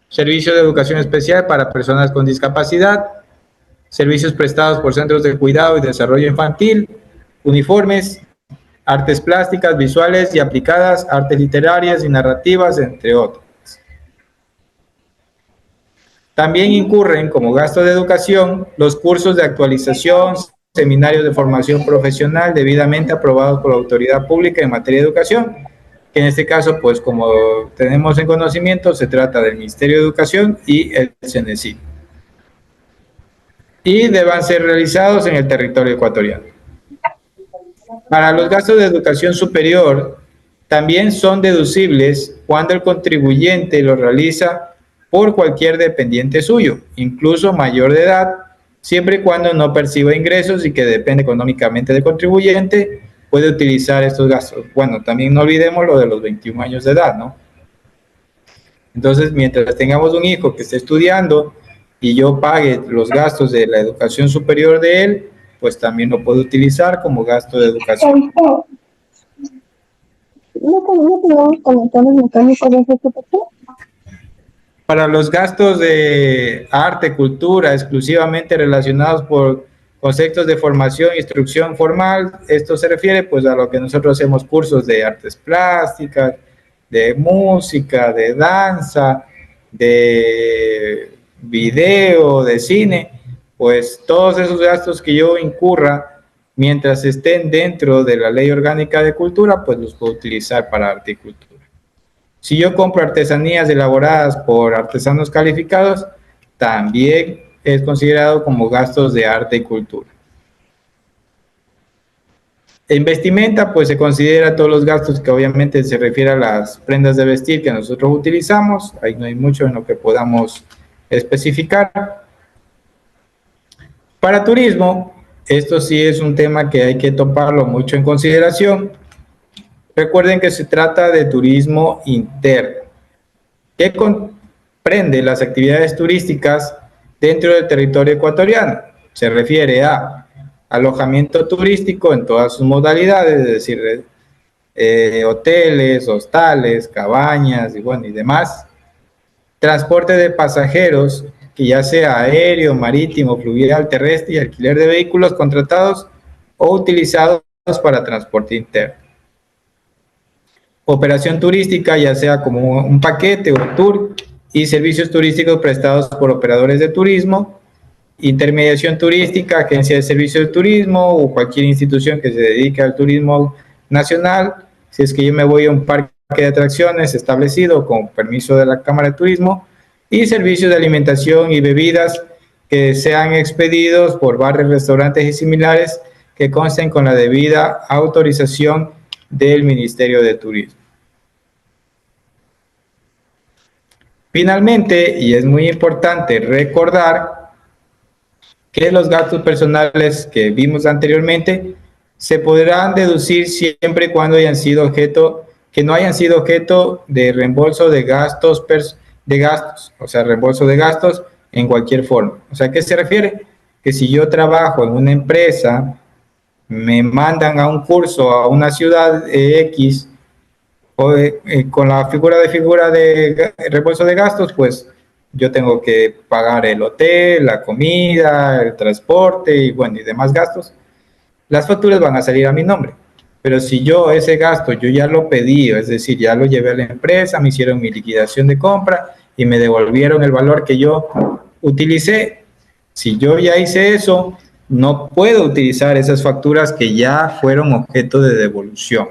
servicio de educación especial para personas con discapacidad, servicios prestados por centros de cuidado y desarrollo infantil, uniformes, artes plásticas, visuales y aplicadas, artes literarias y narrativas, entre otros. También incurren como gasto de educación los cursos de actualización, seminarios de formación profesional debidamente aprobados por la autoridad pública en materia de educación, que en este caso, pues como tenemos en conocimiento, se trata del Ministerio de Educación y el CNESID. Y deban ser realizados en el territorio ecuatoriano. Para los gastos de educación superior, también son deducibles cuando el contribuyente lo realiza por cualquier dependiente suyo, incluso mayor de edad, siempre y cuando no perciba ingresos y que depende económicamente del contribuyente, puede utilizar estos gastos. Bueno, también no olvidemos lo de los 21 años de edad, ¿no? Entonces, mientras tengamos un hijo que esté estudiando y yo pague los gastos de la educación superior de él, pues también lo puedo utilizar como gasto de educación. ¿No podemos comentar los mecánicos de ejecutación? Para los gastos de arte, cultura, exclusivamente relacionados por conceptos de formación e instrucción formal, esto se refiere pues a lo que nosotros hacemos cursos de artes plásticas, de música, de danza, de video, de cine, pues todos esos gastos que yo incurra mientras estén dentro de la Ley Orgánica de Cultura, pues los puedo utilizar para arte y cultura. Si yo compro artesanías elaboradas por artesanos calificados, también es considerado como gastos de arte y cultura. En vestimenta, pues se considera todos los gastos que obviamente se refiere a las prendas de vestir que nosotros utilizamos. Ahí no hay mucho en lo que podamos especificar. Para turismo, esto sí es un tema que hay que tomarlo mucho en consideración. Recuerden que se trata de turismo interno, que comprende las actividades turísticas dentro del territorio ecuatoriano. Se refiere a alojamiento turístico en todas sus modalidades, es decir, hoteles, hostales, cabañas y bueno, y demás. Transporte de pasajeros, que ya sea aéreo, marítimo, fluvial, terrestre y alquiler de vehículos contratados o utilizados para transporte interno. Operación turística, ya sea como un paquete o un tour, y servicios turísticos prestados por operadores de turismo. Intermediación turística, agencia de servicios de turismo o cualquier institución que se dedique al turismo nacional. Si es que yo me voy a un parque de atracciones establecido con permiso de la Cámara de Turismo, y servicios de alimentación y bebidas que sean expedidos por bares, restaurantes y similares que consten con la debida autorización del Ministerio de Turismo. Finalmente, y es muy importante recordar que los gastos personales que vimos anteriormente se podrán deducir siempre y cuando hayan sido objeto, que no hayan sido objeto de reembolso de gastos, o sea, reembolso de gastos en cualquier forma. O sea, ¿a qué se refiere? Que si yo trabajo en una empresa, me mandan a un curso a una ciudad X, o con la figura de reembolso de gastos, pues yo tengo que pagar el hotel, la comida, el transporte y bueno, y demás gastos. Las facturas van a salir a mi nombre. Pero si yo ese gasto, yo ya lo pedí, es decir, ya lo llevé a la empresa, me hicieron mi liquidación de compra y me devolvieron el valor que yo utilicé. Si yo ya hice eso, no puedo utilizar esas facturas que ya fueron objeto de devolución.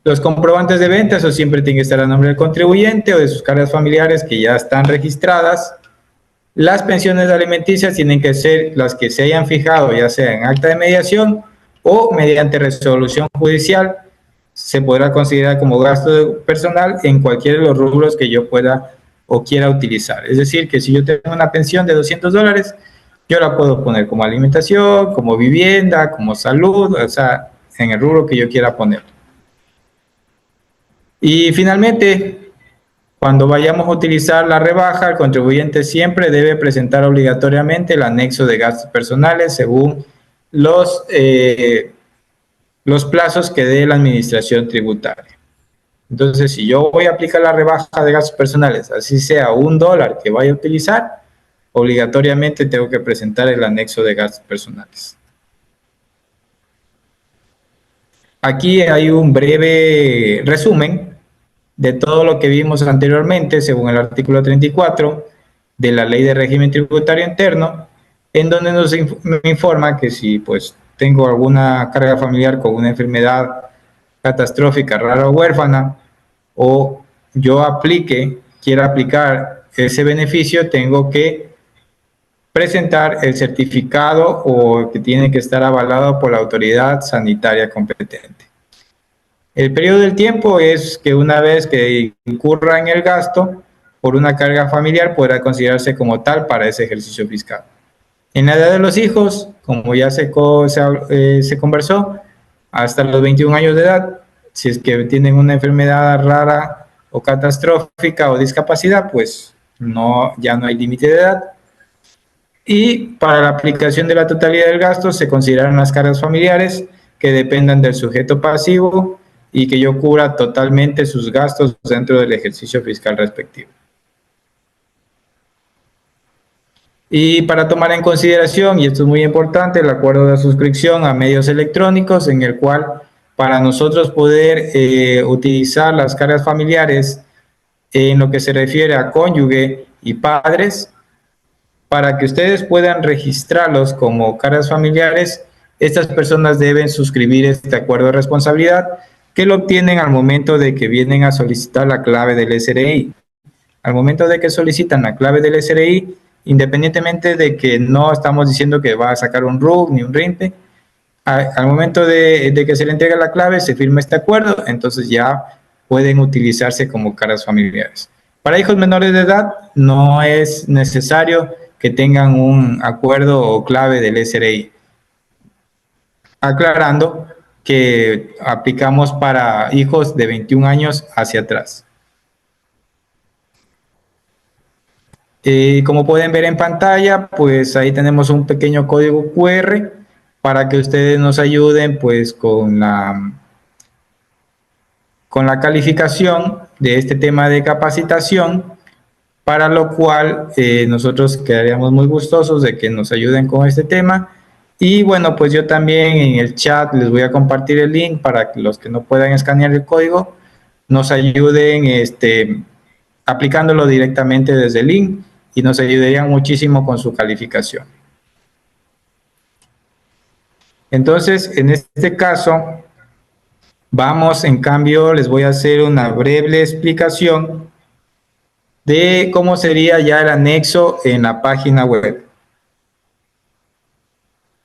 Los comprobantes de venta, eso siempre tiene que estar a nombre del contribuyente o de sus cargas familiares que ya están registradas. Las pensiones alimenticias tienen que ser las que se hayan fijado, ya sea en acta de mediación o mediante resolución judicial. Se podrá considerar como gasto personal en cualquiera de los rubros que yo pueda o quiera utilizar. Es decir, que si yo tengo una pensión de $200, yo la puedo poner como alimentación, como vivienda, como salud, o sea, en el rubro que yo quiera poner. Y finalmente, cuando vayamos a utilizar la rebaja, el contribuyente siempre debe presentar obligatoriamente el anexo de gastos personales según los plazos que dé la administración tributaria. Entonces, si yo voy a aplicar la rebaja de gastos personales, así sea $1 que vaya a utilizar, obligatoriamente tengo que presentar el anexo de gastos personales. Aquí hay un breve resumen de todo lo que vimos anteriormente, según el artículo 34 de la Ley de Régimen Tributario Interno, en donde nos informa que si pues tengo alguna carga familiar con una enfermedad catastrófica, rara o huérfana, o yo quiera aplicar ese beneficio, tengo que presentar el certificado o que tiene que estar avalado por la autoridad sanitaria competente. El periodo del tiempo es que una vez que incurra en el gasto por una carga familiar podrá considerarse como tal para ese ejercicio fiscal. En la edad de los hijos, como ya se conversó, hasta los 21 años de edad, si es que tienen una enfermedad rara o catastrófica o discapacidad, pues ya no hay límite de edad. Y para la aplicación de la totalidad del gasto se consideran las cargas familiares que dependan del sujeto pasivo y que yo cubra totalmente sus gastos dentro del ejercicio fiscal respectivo. Y para tomar en consideración, y esto es muy importante, el acuerdo de suscripción a medios electrónicos, en el cual para nosotros poder utilizar las cargas familiares en lo que se refiere a cónyuge y padres, para que ustedes puedan registrarlos como cargas familiares, estas personas deben suscribir este acuerdo de responsabilidad que lo obtienen al momento de que vienen a solicitar la clave del SRI. Al momento de que solicitan la clave del SRI, independientemente de que no estamos diciendo que va a sacar un RUC ni un RINPE, al momento de que se le entrega la clave, se firma este acuerdo, entonces ya pueden utilizarse como cargas familiares. Para hijos menores de edad no es necesario que tengan un acuerdo o clave del SRI. Aclarando que aplicamos para hijos de 21 años hacia atrás. Como pueden ver en pantalla, pues ahí tenemos un pequeño código QR para que ustedes nos ayuden pues con la calificación de este tema de capacitación, para lo cual nosotros quedaríamos muy gustosos de que nos ayuden con este tema. Y bueno, pues yo también en el chat les voy a compartir el link para que los que no puedan escanear el código nos ayuden aplicándolo directamente desde el link y nos ayudarían muchísimo con su calificación. Entonces, en este caso, en cambio, les voy a hacer una breve explicación de cómo sería ya el anexo en la página web.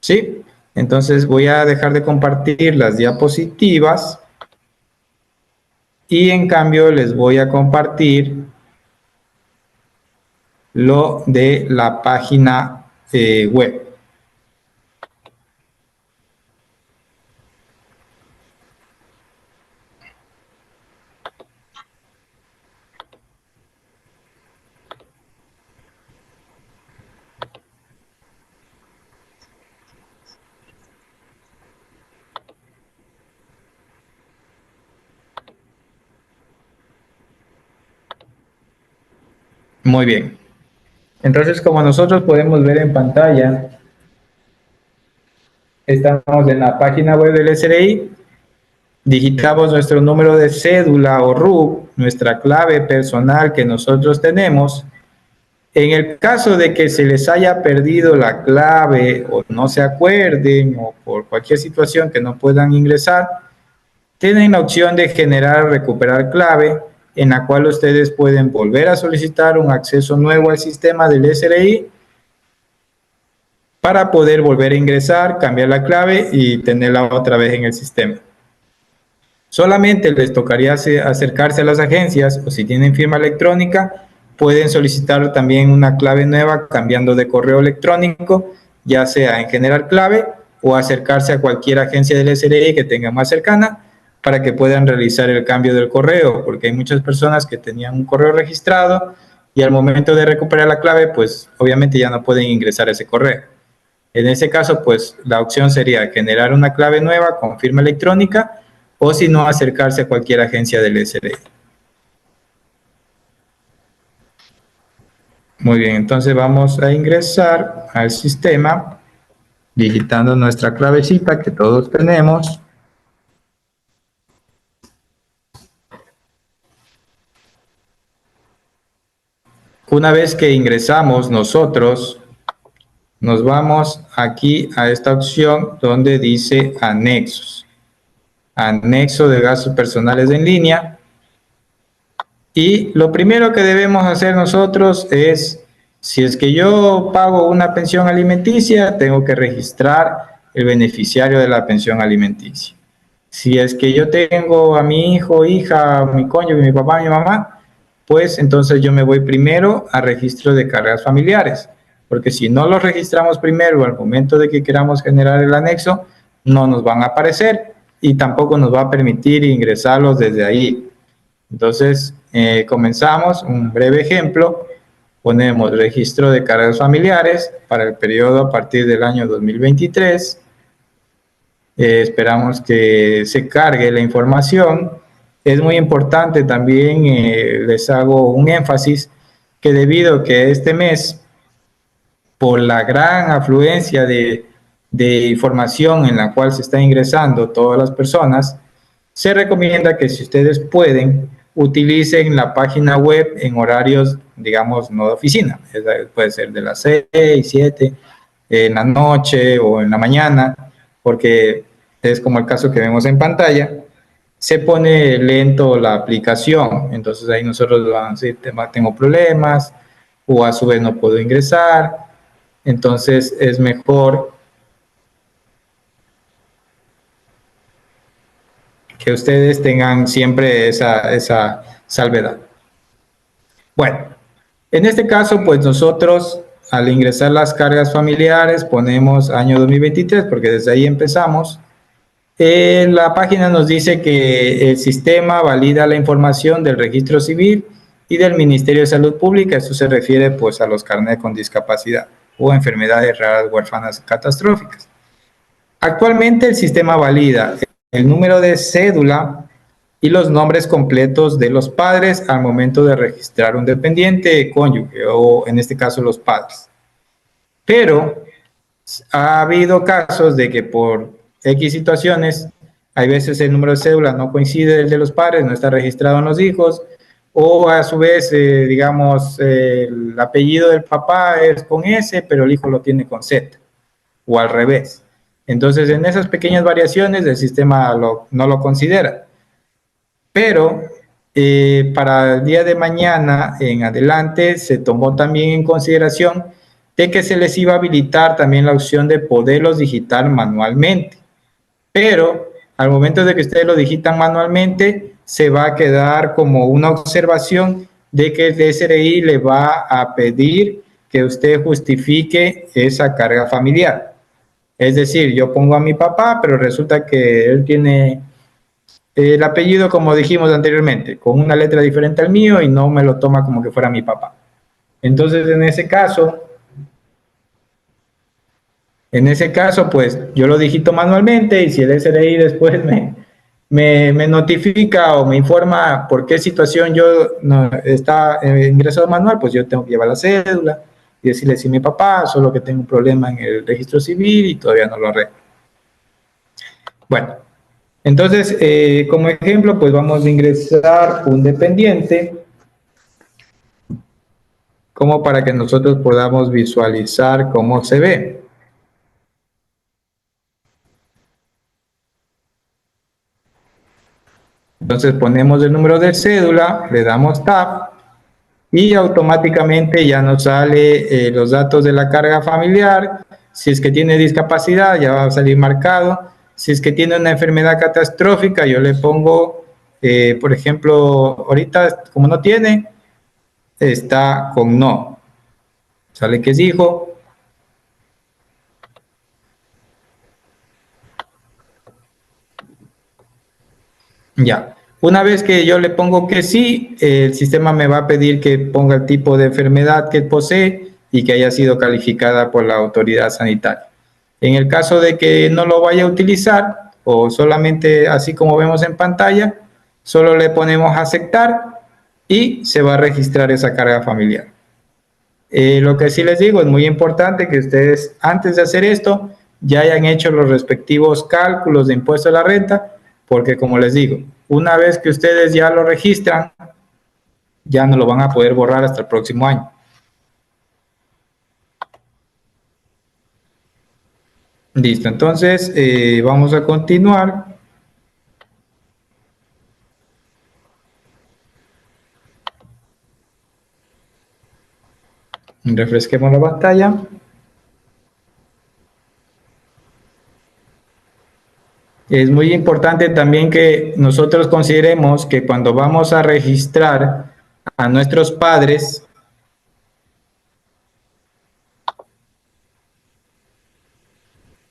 ¿Sí? Entonces voy a dejar de compartir las diapositivas y en cambio les voy a compartir lo de la página web. Muy bien. Entonces, como nosotros podemos ver en pantalla, estamos en la página web del SRI, digitamos nuestro número de cédula o RUC, nuestra clave personal que nosotros tenemos. En el caso de que se les haya perdido la clave o no se acuerden o por cualquier situación que no puedan ingresar, tienen la opción de generar o recuperar clave, en la cual ustedes pueden volver a solicitar un acceso nuevo al sistema del SRI para poder volver a ingresar, cambiar la clave y tenerla otra vez en el sistema. Solamente les tocaría acercarse a las agencias o si tienen firma electrónica, pueden solicitar también una clave nueva cambiando de correo electrónico, ya sea en generar clave o acercarse a cualquier agencia del SRI que tenga más cercana para que puedan realizar el cambio del correo, porque hay muchas personas que tenían un correo registrado y al momento de recuperar la clave, pues obviamente ya no pueden ingresar a ese correo. En ese caso, pues la opción sería generar una clave nueva con firma electrónica o si no, acercarse a cualquier agencia del SRI. Muy bien, entonces vamos a ingresar al sistema digitando nuestra clavecita que todos tenemos. Una vez que ingresamos nosotros, nos vamos aquí a esta opción donde dice anexos. Anexo de gastos personales en línea. Y lo primero que debemos hacer nosotros es, si es que yo pago una pensión alimenticia, tengo que registrar el beneficiario de la pensión alimenticia. Si es que yo tengo a mi hijo, hija, mi cónyuge, mi papá, mi mamá, pues entonces yo me voy primero a registro de cargas familiares, porque si no los registramos primero al momento de que queramos generar el anexo, no nos van a aparecer y tampoco nos va a permitir ingresarlos desde ahí. Entonces, comenzamos un breve ejemplo. Ponemos registro de cargas familiares para el periodo a partir del año 2023. Esperamos que se cargue la información. Es muy importante también, les hago un énfasis, que debido a que este mes, por la gran afluencia de información en la cual se está ingresando todas las personas, se recomienda que si ustedes pueden, utilicen la página web en horarios, digamos, no de oficina. Puede ser de las 6, 7, en la noche o en la mañana, porque es como el caso que vemos en pantalla, se pone lento la aplicación. Entonces ahí nosotros vamos a decir, tengo problemas, o a su vez no puedo ingresar. Entonces es mejor que ustedes tengan siempre esa salvedad. Bueno, en este caso, pues nosotros al ingresar las cargas familiares ponemos año 2023 porque desde ahí empezamos. La página nos dice que el sistema valida la información del registro civil y del Ministerio de Salud Pública. Esto se refiere pues a los carnets con discapacidad o enfermedades raras, huérfanas, catastróficas. Actualmente el sistema valida el número de cédula y los nombres completos de los padres al momento de registrar un dependiente cónyuge o en este caso los padres. Pero ha habido casos de que por X situaciones, hay veces el número de cédula no coincide el de los padres, no está registrado en los hijos, o a su vez, digamos, el apellido del papá es con S, pero el hijo lo tiene con Z, o al revés. Entonces, en esas pequeñas variaciones, el sistema no lo considera. Pero para el día de mañana en adelante se tomó también en consideración de que se les iba a habilitar también la opción de poderlos digitar manualmente. Pero al momento de que ustedes lo digitan manualmente, se va a quedar como una observación de que el SRI le va a pedir que usted justifique esa carga familiar. Es decir, yo pongo a mi papá, pero resulta que él tiene el apellido, como dijimos anteriormente, con una letra diferente al mío y no me lo toma como que fuera mi papá. Entonces, en ese caso, pues yo lo digito manualmente y si el SRI después me notifica o me informa por qué situación yo no está ingresado manual, pues yo tengo que llevar la cédula y decirle si mi papá, solo que tengo un problema en el registro civil y todavía no lo arreglo. Bueno, entonces, como ejemplo, pues vamos a ingresar un dependiente como para que nosotros podamos visualizar cómo se ve. Entonces ponemos el número de cédula, le damos Tab y automáticamente ya nos sale los datos de la carga familiar. Si es que tiene discapacidad, ya va a salir marcado. Si es que tiene una enfermedad catastrófica, yo le pongo, por ejemplo, ahorita como no tiene, está con no. Sale que es hijo. Ya. Una vez que yo le pongo que sí, el sistema me va a pedir que ponga el tipo de enfermedad que posee y que haya sido calificada por la autoridad sanitaria. En el caso de que no lo vaya a utilizar o solamente así como vemos en pantalla, solo le ponemos aceptar y se va a registrar esa carga familiar. Lo que sí les digo, es muy importante que ustedes antes de hacer esto ya hayan hecho los respectivos cálculos de impuesto a la renta, porque como les digo, una vez que ustedes ya lo registran, ya no lo van a poder borrar hasta el próximo año. Listo, entonces vamos a continuar. Refresquemos la pantalla. Es muy importante también que nosotros consideremos que cuando vamos a registrar a nuestros padres,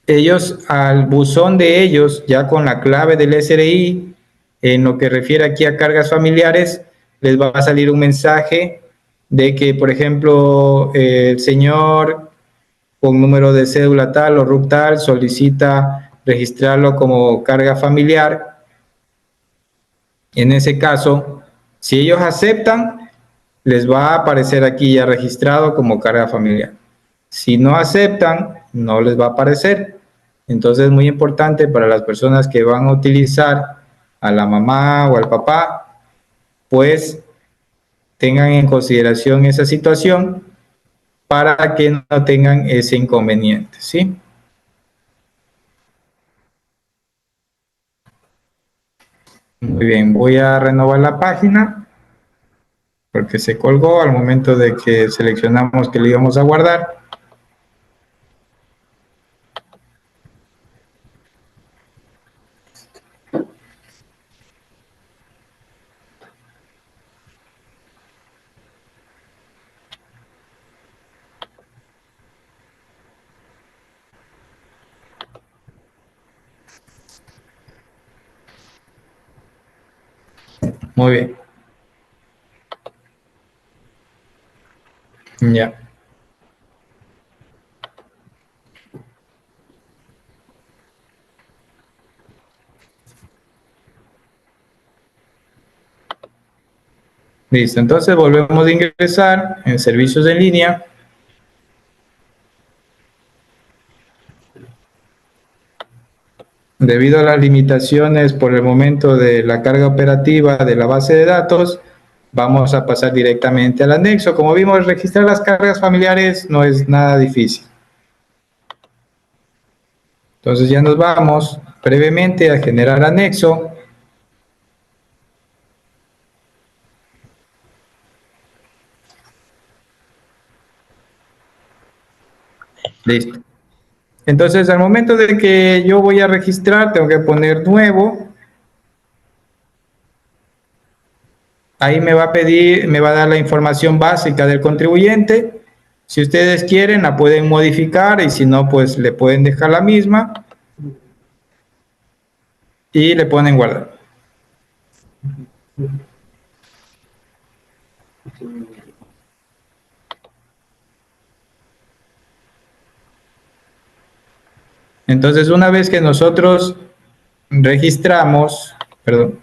ellos al buzón de ellos, ya con la clave del SRI, en lo que refiere aquí a cargas familiares, les va a salir un mensaje de que, por ejemplo, el señor con número de cédula tal o RUC tal solicita registrarlo como carga familiar. En ese caso, si ellos aceptan, les va a aparecer aquí ya registrado como carga familiar. Si no aceptan, no les va a aparecer. Entonces es muy importante para las personas que van a utilizar a la mamá o al papá, pues tengan en consideración esa situación para que no tengan ese inconveniente, ¿sí? Muy bien, voy a renovar la página. porque se colgó al momento de que seleccionamos que lo íbamos a guardar. Muy bien. Ya. Listo, entonces volvemos a ingresar en servicios en línea. Debido a las limitaciones por el momento de la carga operativa de la base de datos, vamos a pasar directamente al anexo. Como vimos, registrar las cargas familiares no es nada difícil. Entonces ya nos vamos brevemente a generar anexo. Listo. Entonces, al momento de que yo voy a registrar, tengo que poner nuevo. Ahí me va a pedir, me va a dar la información básica del contribuyente. Si ustedes quieren, la pueden modificar y si no, pues le pueden dejar la misma. Y le ponen guardar. Entonces, una vez que nosotros registramos, perdón,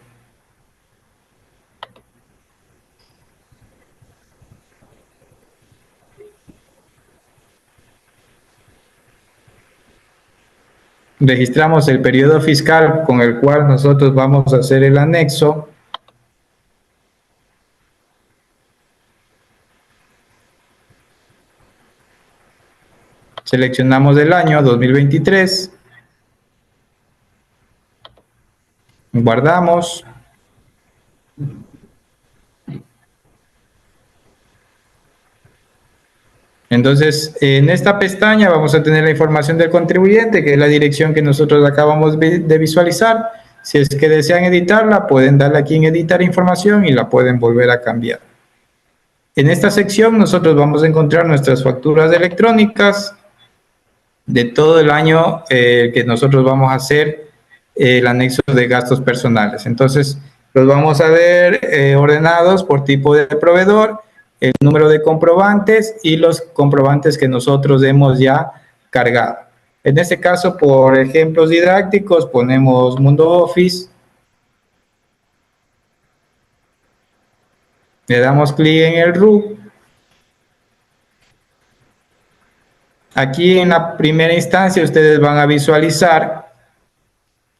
registramos el periodo fiscal con el cual nosotros vamos a hacer el anexo, seleccionamos el año 2023, guardamos. Entonces, en esta pestaña vamos a tener la información del contribuyente, que es la dirección que nosotros acabamos de visualizar. Si es que desean editarla, pueden darle aquí en editar información y la pueden volver a cambiar. En esta sección nosotros vamos a encontrar nuestras facturas electrónicas de todo el año que nosotros vamos a hacer el anexo de gastos personales. Entonces, los vamos a ver ordenados por tipo de proveedor, el número de comprobantes y los comprobantes que nosotros hemos ya cargado. En este caso, por ejemplos didácticos, ponemos Mundo Office. Le damos clic en el RUC. Aquí en la primera instancia ustedes van a visualizar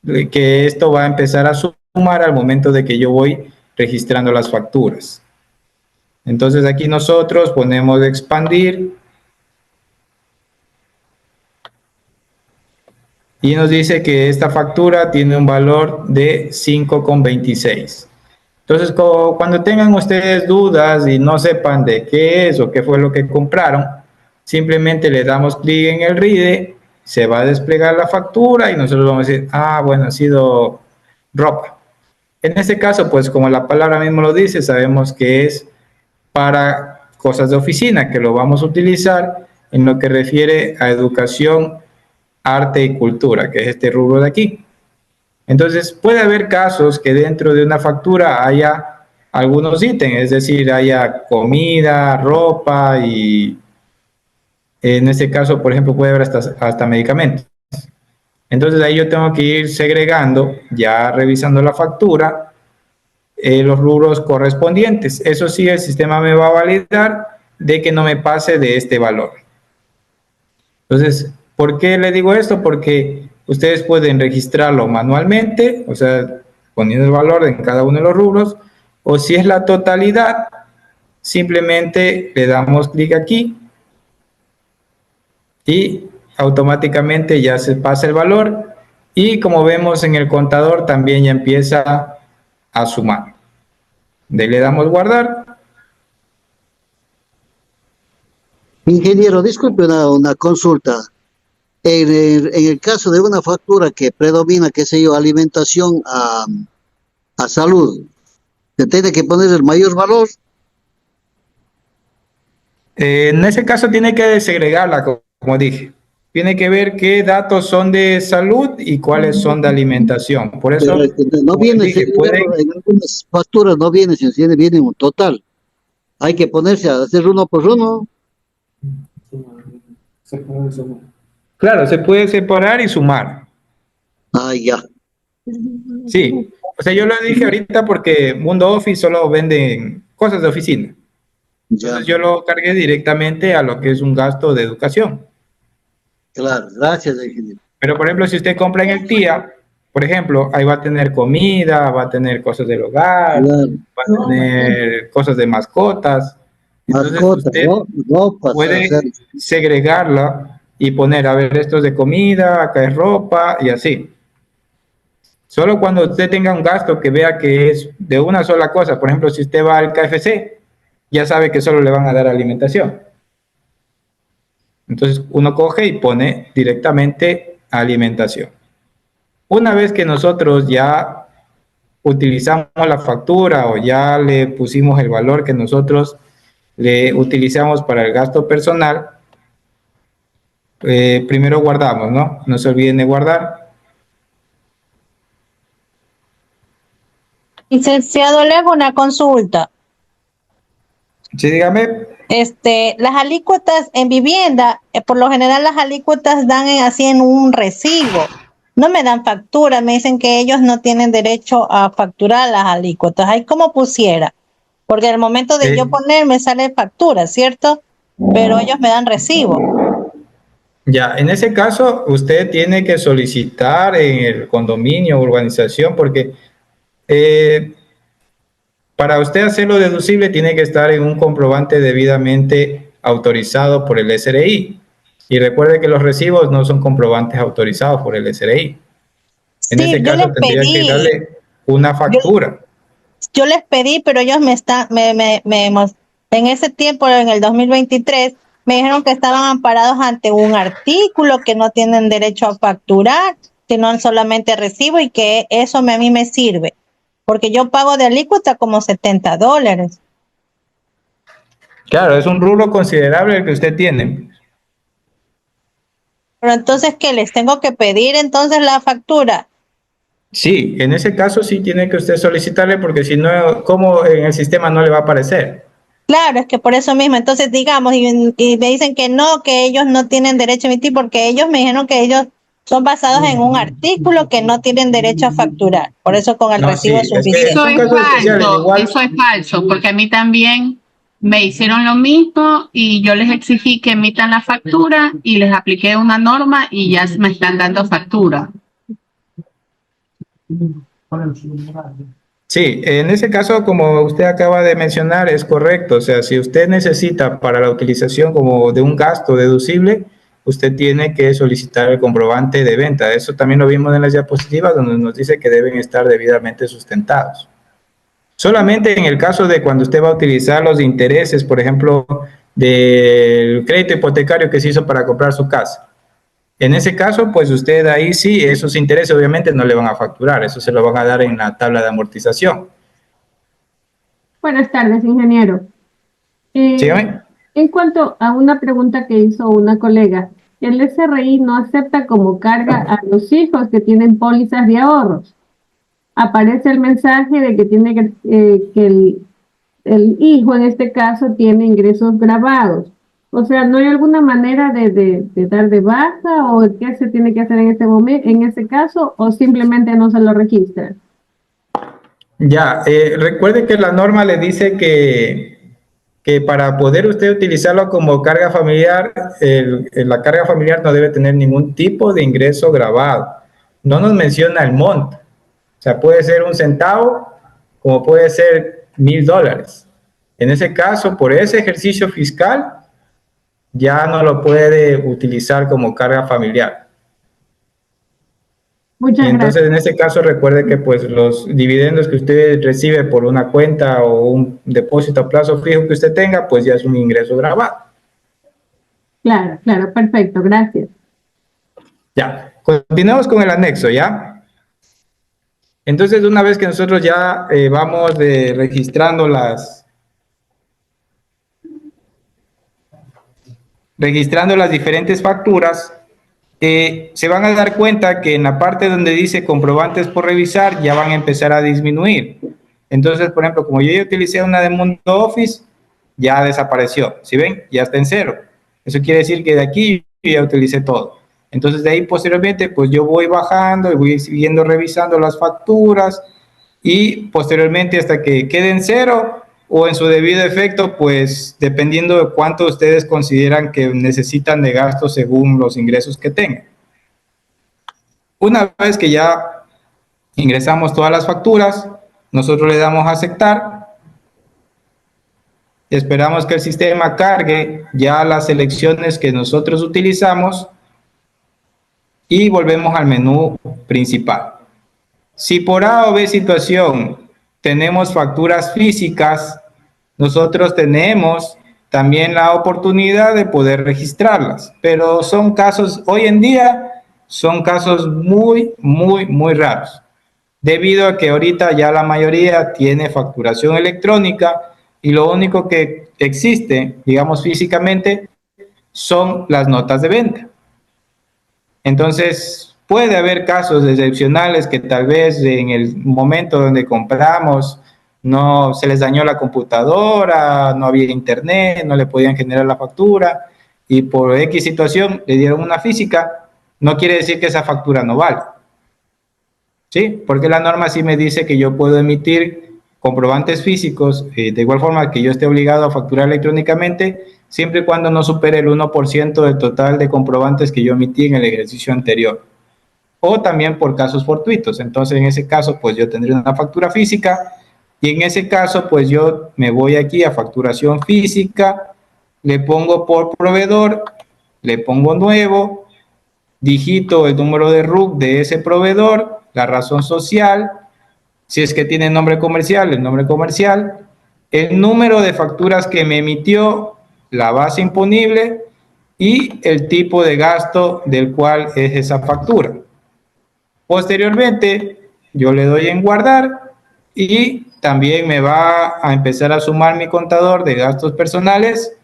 que esto va a empezar a sumar al momento de que yo voy registrando las facturas. Entonces aquí nosotros ponemos expandir y nos dice que esta factura tiene un valor de 5,26. Entonces cuando tengan ustedes dudas y no sepan de qué es o qué fue lo que compraron, simplemente le damos clic en el RIDE, se va a desplegar la factura y nosotros vamos a decir, ah, bueno, ha sido ropa. En este caso, pues como la palabra mismo lo dice, sabemos que es para cosas de oficina, que lo vamos a utilizar en lo que refiere a educación, arte y cultura, que es este rubro de aquí. Entonces, puede haber casos que dentro de una factura haya algunos ítems, es decir, haya comida, ropa y en este caso, por ejemplo, puede haber hasta medicamentos. Entonces, ahí yo tengo que ir segregando, ya revisando la factura, los rubros correspondientes. Eso sí, el sistema me va a validar de que no me pase de este valor. Entonces, ¿por qué le digo esto? Porque ustedes pueden registrarlo manualmente, o sea, poniendo el valor en cada uno de los rubros, o si es la totalidad, simplemente le damos clic aquí y automáticamente ya se pasa el valor y como vemos en el contador también ya empieza a sumar. Le damos guardar Ingeniero, disculpe una consulta. En el caso de una factura que predomina, qué sé yo, alimentación a salud, ¿se tiene que poner el mayor valor? En ese caso tiene que segregarla, como dije. Tiene que ver qué datos son de salud y cuáles son de alimentación. Por Pero eso, no como les viene dije, pueden, segregado, en algunas facturas no viene, viene un total. Hay que ponerse a hacer uno por uno. claro, se puede separar y sumar. Ah, ya. Sí, o sea, yo lo dije ahorita porque Mundo Office solo venden cosas de oficina. Ya, Entonces yo lo cargué directamente a lo que es un gasto de educación. claro. Gracias, ingeniero. Pero por ejemplo, si usted compra en el TIA, por ejemplo, ahí va a tener comida, va a tener cosas del hogar, Claro. va a tener cosas de mascotas. Entonces Mascota, usted ¿no? Ropas, o sea, puede segregarla y poner, a ver, esto es de comida, acá es ropa y así. Solo cuando usted tenga un gasto que vea que es de una sola cosa, por ejemplo, si usted va al KFC, ya sabe que solo le van a dar alimentación. Entonces uno coge y pone directamente alimentación. Una vez que nosotros ya utilizamos la factura o ya le pusimos el valor que nosotros le utilizamos para el gasto personal, primero guardamos, ¿no? No se olviden de guardar. Licenciado, le hago una consulta. Sí, dígame. Las alícuotas en vivienda, por lo general las alícuotas dan así en un recibo. No me dan factura, me dicen que ellos no tienen derecho a facturar las alícuotas. Ahí como pusiera, porque al momento de yo poner me sale factura, ¿cierto? Pero ellos me dan recibo. Ya, en ese caso usted tiene que solicitar en el condominio o urbanización porque para usted hacerlo deducible tiene que estar en un comprobante debidamente autorizado por el SRI. Y recuerde que los recibos no son comprobantes autorizados por el SRI. En Sí, ese yo les caso tendría que pedí, darle una factura. yo les pedí, pero ellos en ese tiempo, en el 2023, me dijeron que estaban amparados ante un artículo, que no tienen derecho a facturar, sino solamente recibo y que eso a mí me sirve, porque yo pago de alícuota como $70. Claro, es un rubro considerable el que usted tiene. Pero entonces, ¿qué les tengo que pedir entonces la factura? Sí, en ese caso sí tiene que usted solicitarle porque si no, ¿cómo en el sistema no le va a aparecer? Claro, es que por eso mismo, entonces digamos, y me dicen que no, que ellos no tienen derecho a emitir, porque ellos me dijeron que ellos son basados en un artículo que no tienen derecho a facturar. Por eso con el No, recibo sí, es es que suficiente. son casos especiales, igual. Eso es falso, porque a mí también me hicieron lo mismo y yo les exigí que emitan la factura y les apliqué una norma y ya me están dando factura. Sí, en ese caso, como usted acaba de mencionar, es correcto. O sea, si usted necesita para la utilización como de un gasto deducible, usted tiene que solicitar el comprobante de venta. Eso también lo vimos en las diapositivas donde nos dice que deben estar debidamente sustentados. Solamente en el caso de cuando usted va a utilizar los intereses, por ejemplo, del crédito hipotecario que se hizo para comprar su casa. En ese caso, pues usted ahí sí, esos intereses obviamente no le van a facturar, eso se lo van a dar en la tabla de amortización. Buenas tardes, ingeniero. Sígame. En cuanto a una pregunta que hizo una colega, el SRI no acepta como carga a los hijos que tienen pólizas de ahorros. Aparece el mensaje de que tiene que el hijo en este caso tiene ingresos grabados. O sea, ¿no hay alguna manera de dar de baja o qué se tiene que hacer en este momento, en este caso, o simplemente no se lo registran? Ya, recuerde que la norma le dice que para poder usted utilizarlo como carga familiar, la carga familiar no debe tener ningún tipo de ingreso grabado. No nos menciona el monto. O sea, puede ser un centavo como puede ser $1,000. En ese caso, por ese ejercicio fiscal, ya no lo puede utilizar como carga familiar. Muchas Y entonces gracias. en ese caso recuerde que pues los dividendos que usted recibe por una cuenta o un depósito a plazo fijo que usted tenga, pues ya es un ingreso grabado. Claro, claro, perfecto, gracias. Ya, continuamos con el anexo, ¿ya? Entonces, una vez que nosotros ya vamos registrando las diferentes facturas, se van a dar cuenta que en la parte donde dice comprobantes por revisar ya van a empezar a disminuir. Entonces, por ejemplo, como yo ya utilicé una de Mundo Office, ya desapareció. ¿Sí ven? Ya está en cero. Eso quiere decir que de aquí yo ya utilicé todo. Entonces, de ahí posteriormente, pues yo voy bajando y voy siguiendo revisando las facturas y posteriormente hasta que quede en cero o en su debido efecto, pues dependiendo de cuánto ustedes consideran que necesitan de gasto según los ingresos que tengan. Una vez que ya ingresamos todas las facturas, nosotros le damos a aceptar. Esperamos que el sistema cargue ya las selecciones que nosotros utilizamos y volvemos al menú principal. Si por A o B situación tenemos facturas físicas, nosotros tenemos también la oportunidad de poder registrarlas, pero son casos, hoy en día, son casos muy raros, debido a que ahorita ya la mayoría tiene facturación electrónica y lo único que existe, digamos físicamente, son las notas de venta. Entonces, puede haber casos excepcionales que tal vez en el momento donde compramos no se les dañó la computadora, no había internet, no le podían generar la factura y por X situación le dieron una física, no quiere decir que esa factura no vale. ¿Sí? Porque la norma sí me dice que yo puedo emitir comprobantes físicos, de igual forma que yo esté obligado a facturar electrónicamente, siempre y cuando no supere el 1% del total de comprobantes que yo emití en el ejercicio anterior. O también por casos fortuitos. Entonces, en ese caso, pues yo tendré una factura física y en ese caso, pues yo me voy aquí a facturación física, le pongo por proveedor, le pongo nuevo, digito el número de RUC de ese proveedor, la razón social, si es que tiene nombre comercial, el nombre comercial, el número de facturas que me emitió, la base imponible y el tipo de gasto del cual es esa factura. Posteriormente, yo le doy en guardar y también me va a empezar a sumar mi contador de gastos personales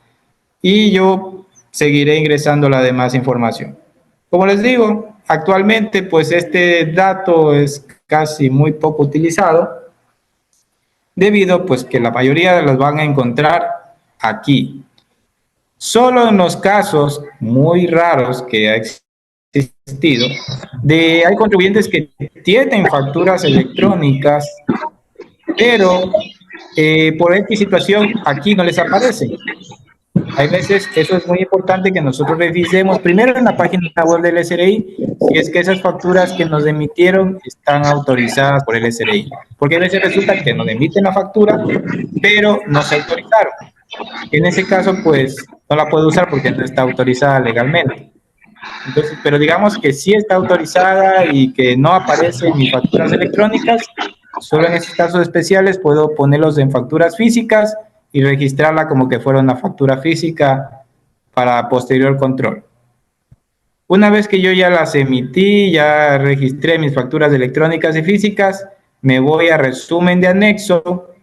y yo seguiré ingresando la demás información. Como les digo, actualmente pues este dato es casi muy poco utilizado debido pues que la mayoría los van a encontrar aquí. Solo en los casos muy raros que ha existido, hay contribuyentes que tienen facturas electrónicas, pero por X situación aquí no les aparecen. Hay veces, eso es muy importante que nosotros revisemos primero en la página web del SRI si es que esas facturas que nos emitieron están autorizadas por el SRI. Porque a veces resulta que nos emiten la factura, pero no se autorizaron. En ese caso, pues, no la puedo usar porque no está autorizada legalmente. Entonces, pero digamos que sí está autorizada y que no aparece en mis facturas electrónicas, solo en esos casos especiales puedo ponerlos en facturas físicas y registrarla como que fuera una factura física para posterior control. Una vez que yo ya las emití, ya registré mis facturas electrónicas y físicas, me voy a resumen de anexo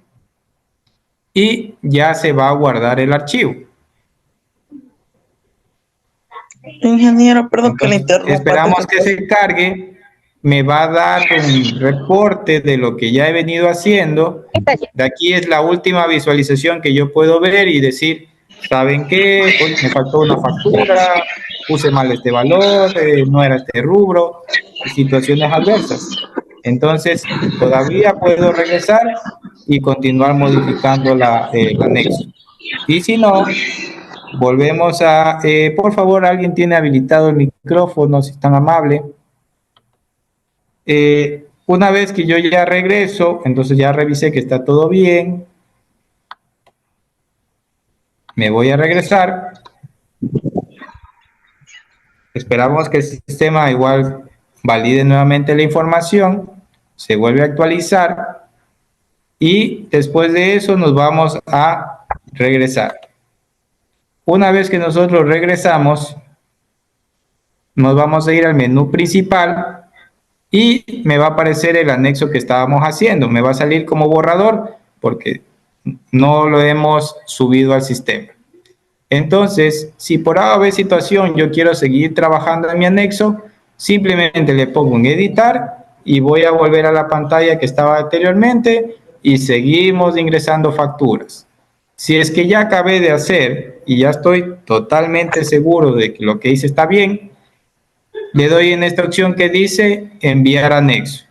y ya se va a guardar el archivo. Ingeniero, perdón que le interrumpa. Esperamos que se cargue, me va a dar un reporte de lo que ya he venido haciendo. De aquí es la última visualización que yo puedo ver y decir, ¿saben qué? Hoy me faltó una factura, puse mal este valor, no era este rubro, situaciones adversas. Entonces, todavía puedo regresar y continuar modificando el anexo. Y si no, volvemos a, por favor, alguien tiene habilitado el micrófono, si es tan amable. Una vez que yo ya regreso, entonces ya revisé que está todo bien. Me voy a regresar. Esperamos que el sistema igual valide nuevamente la información. Se vuelve a actualizar. Y después de eso nos vamos a regresar. Una vez que nosotros regresamos, nos vamos a ir al menú principal y me va a aparecer el anexo que estábamos haciendo. Me va a salir como borrador porque no lo hemos subido al sistema. Entonces, si por A o B situación yo quiero seguir trabajando en mi anexo, simplemente le pongo en editar y voy a volver a la pantalla que estaba anteriormente y seguimos ingresando facturas. Si es que ya acabé de hacer y ya estoy totalmente seguro de que lo que hice está bien, le doy en esta opción que dice enviar anexo.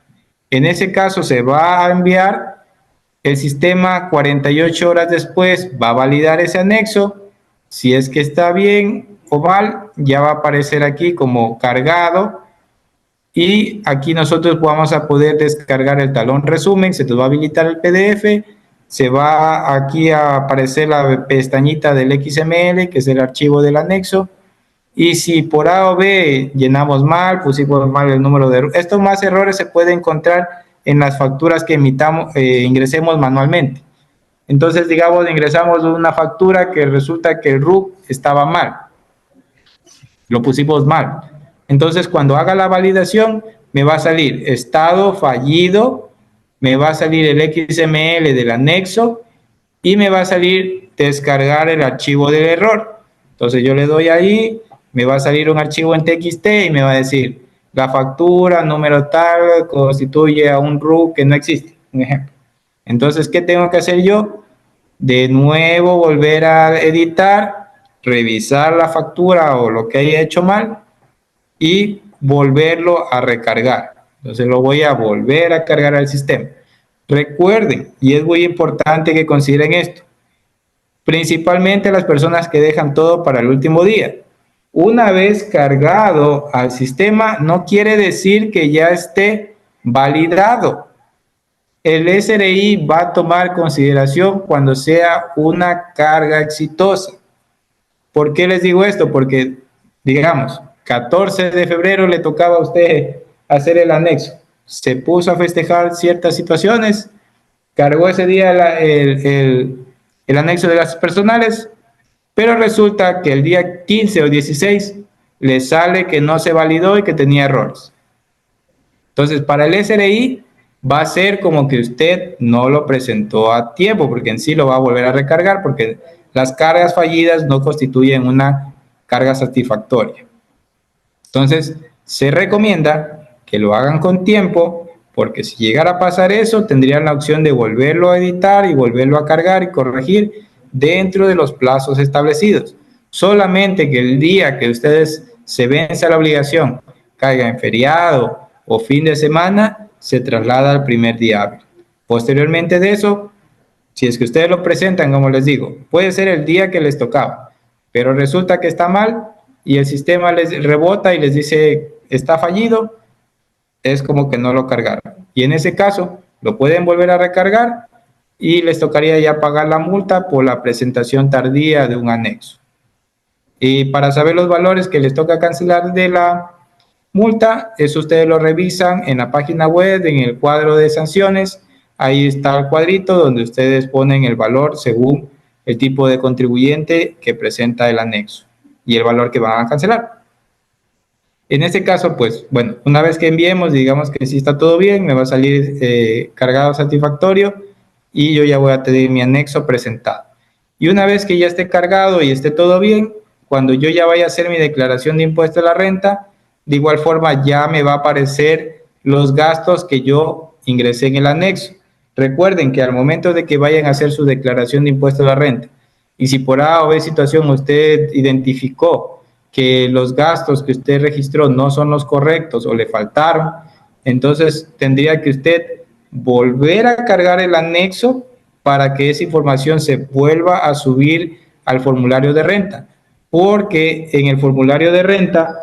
En ese caso se va a enviar, el sistema 48 horas después va a validar ese anexo. Si es que está bien o mal, ya va a aparecer aquí como cargado y aquí nosotros vamos a poder descargar el talón resumen, se nos va a habilitar el PDF, se va aquí a aparecer la pestañita del XML, que es el archivo del anexo, y si por A o B llenamos mal, pusimos mal el número de... Estos más errores se pueden encontrar en las facturas que ingresemos manualmente. Entonces, digamos, ingresamos una factura que resulta que el RUC estaba mal. Lo pusimos mal. Entonces, cuando haga la validación, me va a salir estado fallido, me va a salir el XML del anexo y me va a salir descargar el archivo del error. Entonces, yo le doy ahí, me va a salir un archivo en TXT y me va a decir, la factura número tal constituye a un RUC que no existe, un ejemplo. Entonces, ¿qué tengo que hacer yo? De nuevo volver a editar, revisar la factura o lo que haya hecho mal y volverlo a recargar. Entonces lo voy a volver a cargar al sistema. Recuerden, y es muy importante que consideren esto, principalmente las personas que dejan todo para el último día. Una vez cargado al sistema, no quiere decir que ya esté validado. El SRI va a tomar consideración cuando sea una carga exitosa. ¿Por qué les digo esto? Porque, digamos, 14 de febrero le tocaba a usted hacer el anexo. Se puso a festejar ciertas situaciones, cargó ese día el anexo de gastos personales, pero resulta que el día 15 o 16 le sale que no se validó y que tenía errores. Entonces, para el SRI va a ser como que usted no lo presentó a tiempo, porque en sí lo va a volver a recargar, porque las cargas fallidas no constituyen una carga satisfactoria. Entonces, se recomienda que lo hagan con tiempo, porque si llegara a pasar eso, tendrían la opción de volverlo a editar y volverlo a cargar y corregir dentro de los plazos establecidos. Solamente que el día que ustedes se venza la obligación, caiga en feriado o fin de semana, se traslada al primer día hábil. Posteriormente de eso, si es que ustedes lo presentan, como les digo, puede ser el día que les tocaba, pero resulta que está mal y el sistema les rebota y les dice está fallido, es como que no lo cargaron. Y en ese caso, lo pueden volver a recargar y les tocaría ya pagar la multa por la presentación tardía de un anexo. Y para saber los valores que les toca cancelar de la multa, eso ustedes lo revisan en la página web, en el cuadro de sanciones. Ahí está el cuadrito donde ustedes ponen el valor según el tipo de contribuyente que presenta el anexo y el valor que van a cancelar. En este caso, pues, bueno, una vez que enviemos, digamos que sí está todo bien, me va a salir cargado satisfactorio y yo ya voy a tener mi anexo presentado. Y una vez que ya esté cargado y esté todo bien, cuando yo ya vaya a hacer mi declaración de impuesto a la renta, de igual forma ya me va a aparecer los gastos que yo ingresé en el anexo. Recuerden que al momento de que vayan a hacer su declaración de impuesto a la renta, y si por A o B situación usted identificó que los gastos que usted registró no son los correctos o le faltaron, entonces tendría que usted volver a cargar el anexo para que esa información se vuelva a subir al formulario de renta, porque en el formulario de renta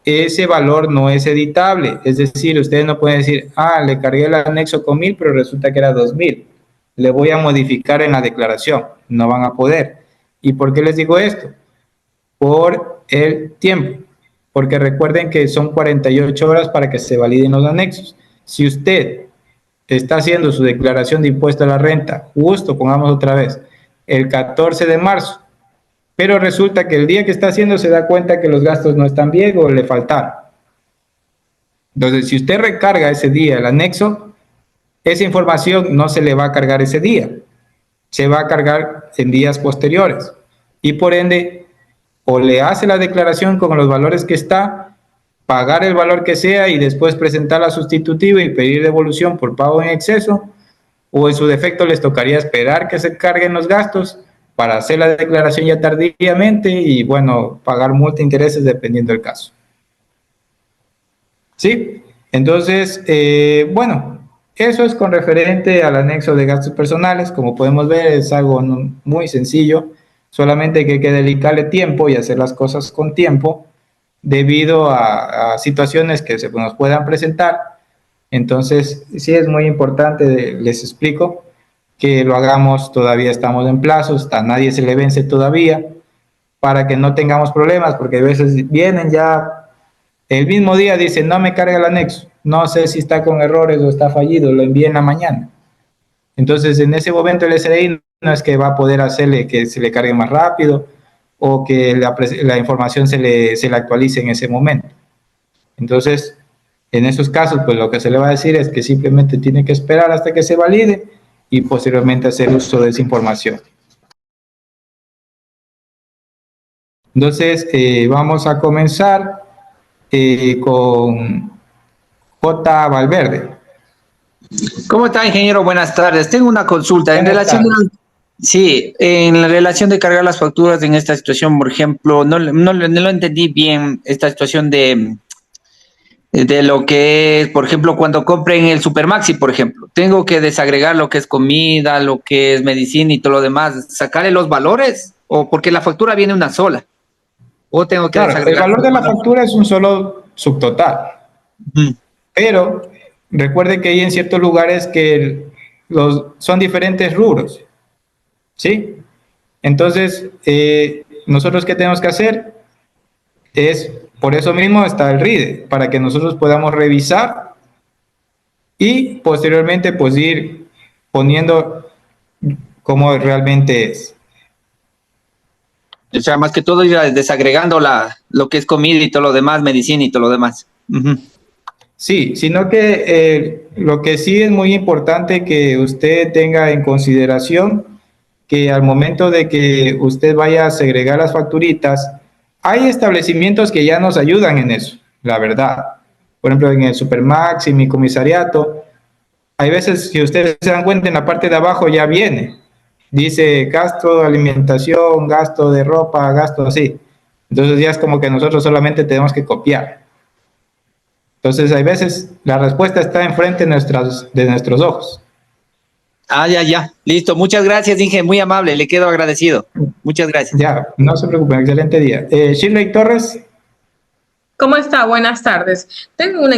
ese valor no es editable, es decir, ustedes no pueden decir, le cargué el anexo con 1000, pero resulta que era 2000, le voy a modificar en la declaración, no van a poder. ¿Y por qué les digo esto? Por el tiempo, porque recuerden que son 48 horas para que se validen los anexos. Si usted está haciendo su declaración de impuesto a la renta, justo, pongamos otra vez, el 14 de marzo, pero resulta que el día que está haciendo se da cuenta que los gastos no están bien o le faltaron. Entonces, si usted recarga ese día el anexo, esa información no se le va a cargar ese día, se va a cargar en días posteriores y por ende o le hace la declaración con los valores que está, pagar el valor que sea y después presentar la sustitutiva y pedir devolución por pago en exceso, o en su defecto les tocaría esperar que se carguen los gastos para hacer la declaración ya tardíamente y bueno, pagar multa e intereses dependiendo del caso. ¿Sí? Entonces, bueno, eso es con referente al anexo de gastos personales. Como podemos ver, es algo muy sencillo, solamente que hay que dedicarle tiempo y hacer las cosas con tiempo debido a situaciones que se nos puedan presentar. Entonces, sí es muy importante, les explico, que lo hagamos, todavía estamos en plazos, a nadie se le vence todavía, para que no tengamos problemas, porque a veces vienen ya el mismo día, dicen, no me carga el anexo, no sé si está con errores o está fallido, lo envíe en la mañana. Entonces, en ese momento el SRI no es que va a poder hacerle que se le cargue más rápido o que la información se le actualice en ese momento. Entonces, en esos casos, pues lo que se le va a decir es que simplemente tiene que esperar hasta que se valide y posteriormente hacer uso de esa información. Entonces, vamos a comenzar con J. Valverde. ¿Cómo está, ingeniero? Buenas tardes. Tengo una consulta en relación en la relación de cargar las facturas en esta situación, por ejemplo, no lo entendí bien, esta situación de lo que es, por ejemplo, cuando compren el Supermaxi, por ejemplo, tengo que desagregar lo que es comida, lo que es medicina y todo lo demás, sacarle los valores, o porque la factura viene una sola, o tengo que desagregar. El valor de la factura es un solo subtotal, pero recuerde que hay en ciertos lugares que son diferentes rubros, ¿sí? Entonces, nosotros ¿qué tenemos que hacer? Por eso mismo está el RIDE, para que nosotros podamos revisar y posteriormente pues ir poniendo cómo realmente es. O sea, más que todo ir desagregando lo que es comida y todo lo demás, medicina y todo lo demás. Sí, sino que lo que sí es muy importante que usted tenga en consideración que al momento de que usted vaya a segregar las facturitas, hay establecimientos que ya nos ayudan en eso, la verdad. Por ejemplo, en el Supermaxi, mi comisariato, hay veces, si ustedes se dan cuenta, en la parte de abajo ya viene. Dice gasto de alimentación, gasto de ropa, gasto así. Entonces ya es como que nosotros solamente tenemos que copiar. Entonces hay veces la respuesta está enfrente de nuestros ojos. Ah, ya. Listo. Muchas gracias, Inge. Muy amable. Le quedo agradecido. Muchas gracias. Ya, no se preocupen. Excelente día. Shirley Torres. ¿Cómo está? Buenas tardes. Tengo una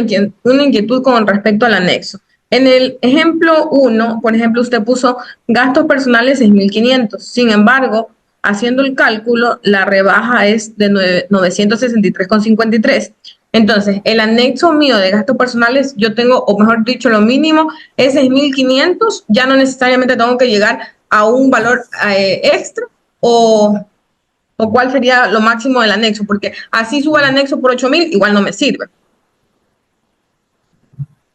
inquietud con respecto al anexo. En el ejemplo 1, por ejemplo, usted puso gastos personales 6.500. Sin embargo, haciendo el cálculo, la rebaja es de 963,53. Entonces, el anexo mío de gastos personales, yo tengo, o mejor dicho, lo mínimo es 6.500. Ya no necesariamente tengo que llegar a un valor extra, o cuál sería lo máximo del anexo, porque así suba el anexo por 8.000, igual no me sirve.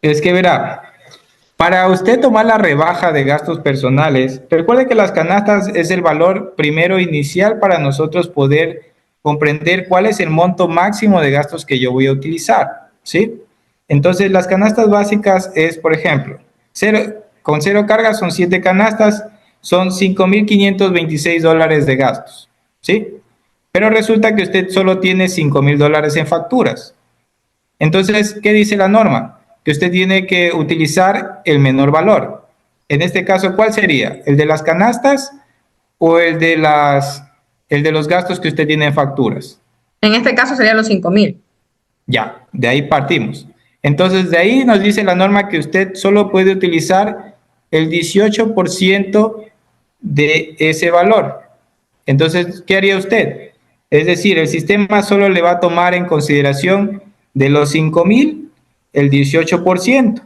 Es que verá, para usted tomar la rebaja de gastos personales, recuerde que las canastas es el valor primero inicial para nosotros poder comprender cuál es el monto máximo de gastos que yo voy a utilizar, ¿sí? Entonces, las canastas básicas es, por ejemplo, con cero cargas son 7 canastas, son $5.526 de gastos, ¿sí? Pero resulta que usted solo tiene $5.000 en facturas. Entonces, ¿qué dice la norma? Que usted tiene que utilizar el menor valor. En este caso, ¿cuál sería? ¿El de las canastas o el de los gastos que usted tiene en facturas? En este caso serían los 5.000. Ya, de ahí partimos. Entonces, de ahí nos dice la norma que usted solo puede utilizar el 18% de ese valor. Entonces, ¿qué haría usted? Es decir, el sistema solo le va a tomar en consideración de los 5.000 el 18%.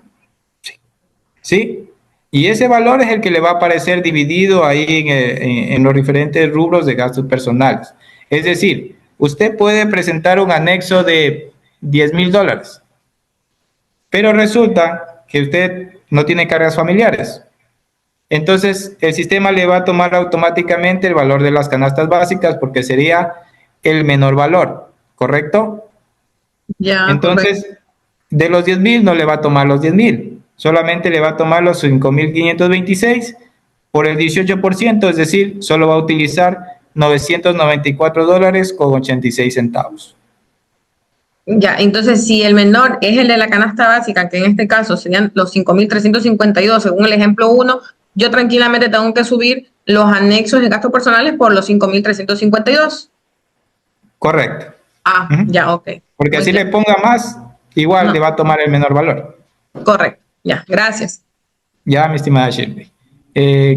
¿Sí? Y ese valor es el que le va a aparecer dividido ahí en los diferentes rubros de gastos personales. Es decir, usted puede presentar un anexo de $10,000, pero resulta que usted no tiene cargas familiares. Entonces, el sistema le va a tomar automáticamente el valor de las canastas básicas porque sería el menor valor, ¿correcto? Ya, Entonces, correcto. de los 10,000 no le va a tomar los 10,000, solamente le va a tomar los 5,526 por el 18%, es decir, solo va a utilizar $994,86. Ya, entonces si el menor es el de la canasta básica, que en este caso serían los 5.352 según el ejemplo 1, yo tranquilamente tengo que subir los anexos de gastos personales por los 5.352. Correcto. Ah, ya, ok. Porque así Muy le bien. ponga más, igual No. le va a tomar el menor valor. Correcto, ya, gracias. Ya, mi estimada Shirley.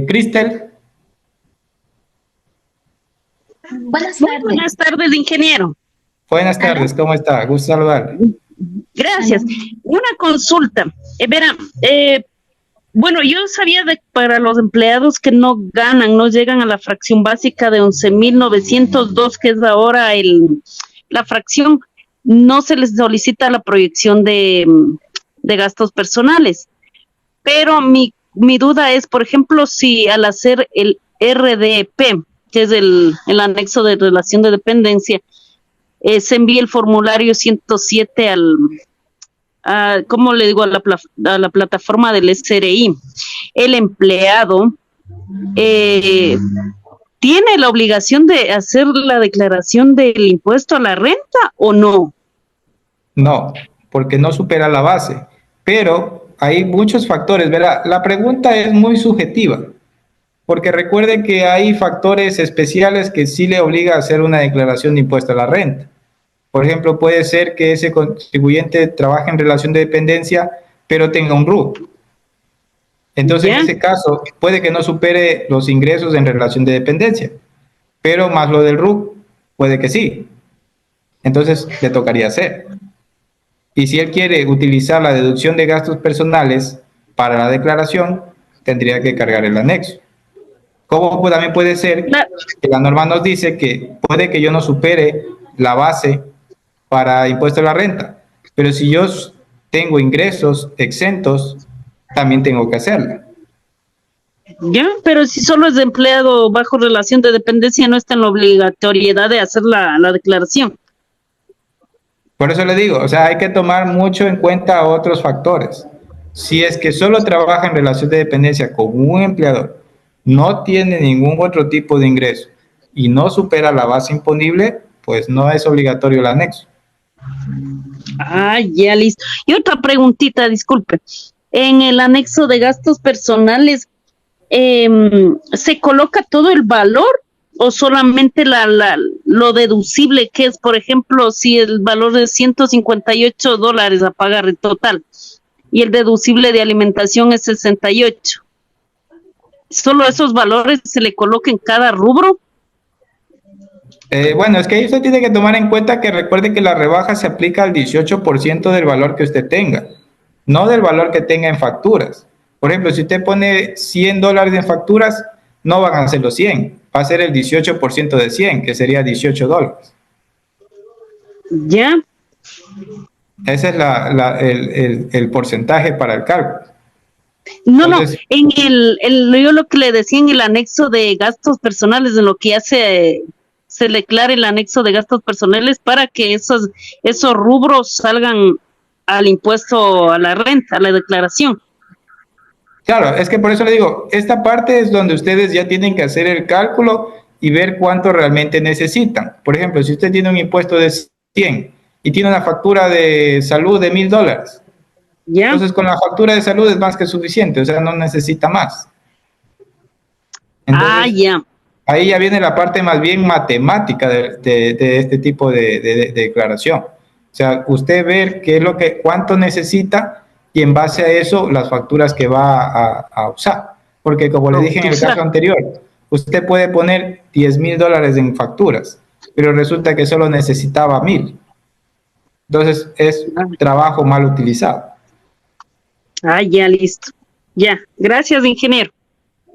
Cristel, Buenas tardes, ingeniero. buenas tardes, ¿cómo está? Gusto saludarle. Gracias. Una consulta. Verá, bueno, yo sabía de para los empleados que no ganan, no llegan a la fracción básica de 11.902, que es ahora la fracción, no se les solicita la proyección de gastos personales. Pero mi duda es, por ejemplo, si al hacer el RDP, que es el anexo de relación de dependencia, se envía el formulario 107 ¿cómo le digo? A la plataforma del SRI. El empleado ¿tiene la obligación de hacer la declaración del impuesto a la renta o no? No, porque no supera la base, pero hay muchos factores, ¿verdad? La pregunta es muy subjetiva, porque recuerde que hay factores especiales que sí le obliga a hacer una declaración de impuesto a la renta. Por ejemplo, puede ser que ese contribuyente trabaje en relación de dependencia, pero tenga un RUT. Entonces, en ese caso, puede que no supere los ingresos en relación de dependencia, pero más lo del RUT, puede que sí. Entonces, le tocaría hacer. Y si él quiere utilizar la deducción de gastos personales para la declaración, tendría que cargar el anexo. ¿Cómo también puede ser que la norma nos dice que puede que yo no supere la base para impuesto a la renta, pero si yo tengo ingresos exentos, también tengo que hacerla? Ya, pero si solo es de empleado bajo relación de dependencia, no está en la obligatoriedad de hacer la declaración. Por eso le digo, o sea, hay que tomar mucho en cuenta otros factores. Si es que solo trabaja en relación de dependencia con un empleador, no tiene ningún otro tipo de ingreso y no supera la base imponible, pues no es obligatorio el anexo. Ah, ya listo. Y otra preguntita, disculpe. En el anexo de gastos personales, ¿se coloca todo el valor o solamente lo deducible, que es, por ejemplo, si el valor es $158 a pagar en total y el deducible de alimentación es 68? ¿Solo esos valores se le coloca en cada rubro? Bueno, es que ahí usted tiene que tomar en cuenta que recuerde que la rebaja se aplica al 18% del valor que usted tenga, no del valor que tenga en facturas. Por ejemplo, si usted pone $100 en facturas, no van a ser los 100, va a ser el 18% de 100, que sería $18. Ya. Ese es el porcentaje para el cálculo. No, Entonces, no, yo lo que le decía en el anexo de gastos personales, en lo que hace se declara el anexo de gastos personales para que esos rubros salgan al impuesto a la renta, a la declaración. claro, es que por eso le digo, esta parte es donde ustedes ya tienen que hacer el cálculo y ver cuánto realmente necesitan. Por ejemplo, si usted tiene un impuesto de 100 y tiene una factura de salud de $1,000, entonces con la factura de salud es más que suficiente, o sea, no necesita más. Entonces, ya. Ahí ya viene la parte más bien matemática de este tipo de declaración. O sea, usted ver cuánto necesita y en base a eso las facturas que va a usar. Porque como le dije en el caso anterior, usted puede poner $10,000 en facturas, pero resulta que solo necesitaba 1,000. Entonces es trabajo mal utilizado. Ah, ya listo. Ya, gracias, ingeniero.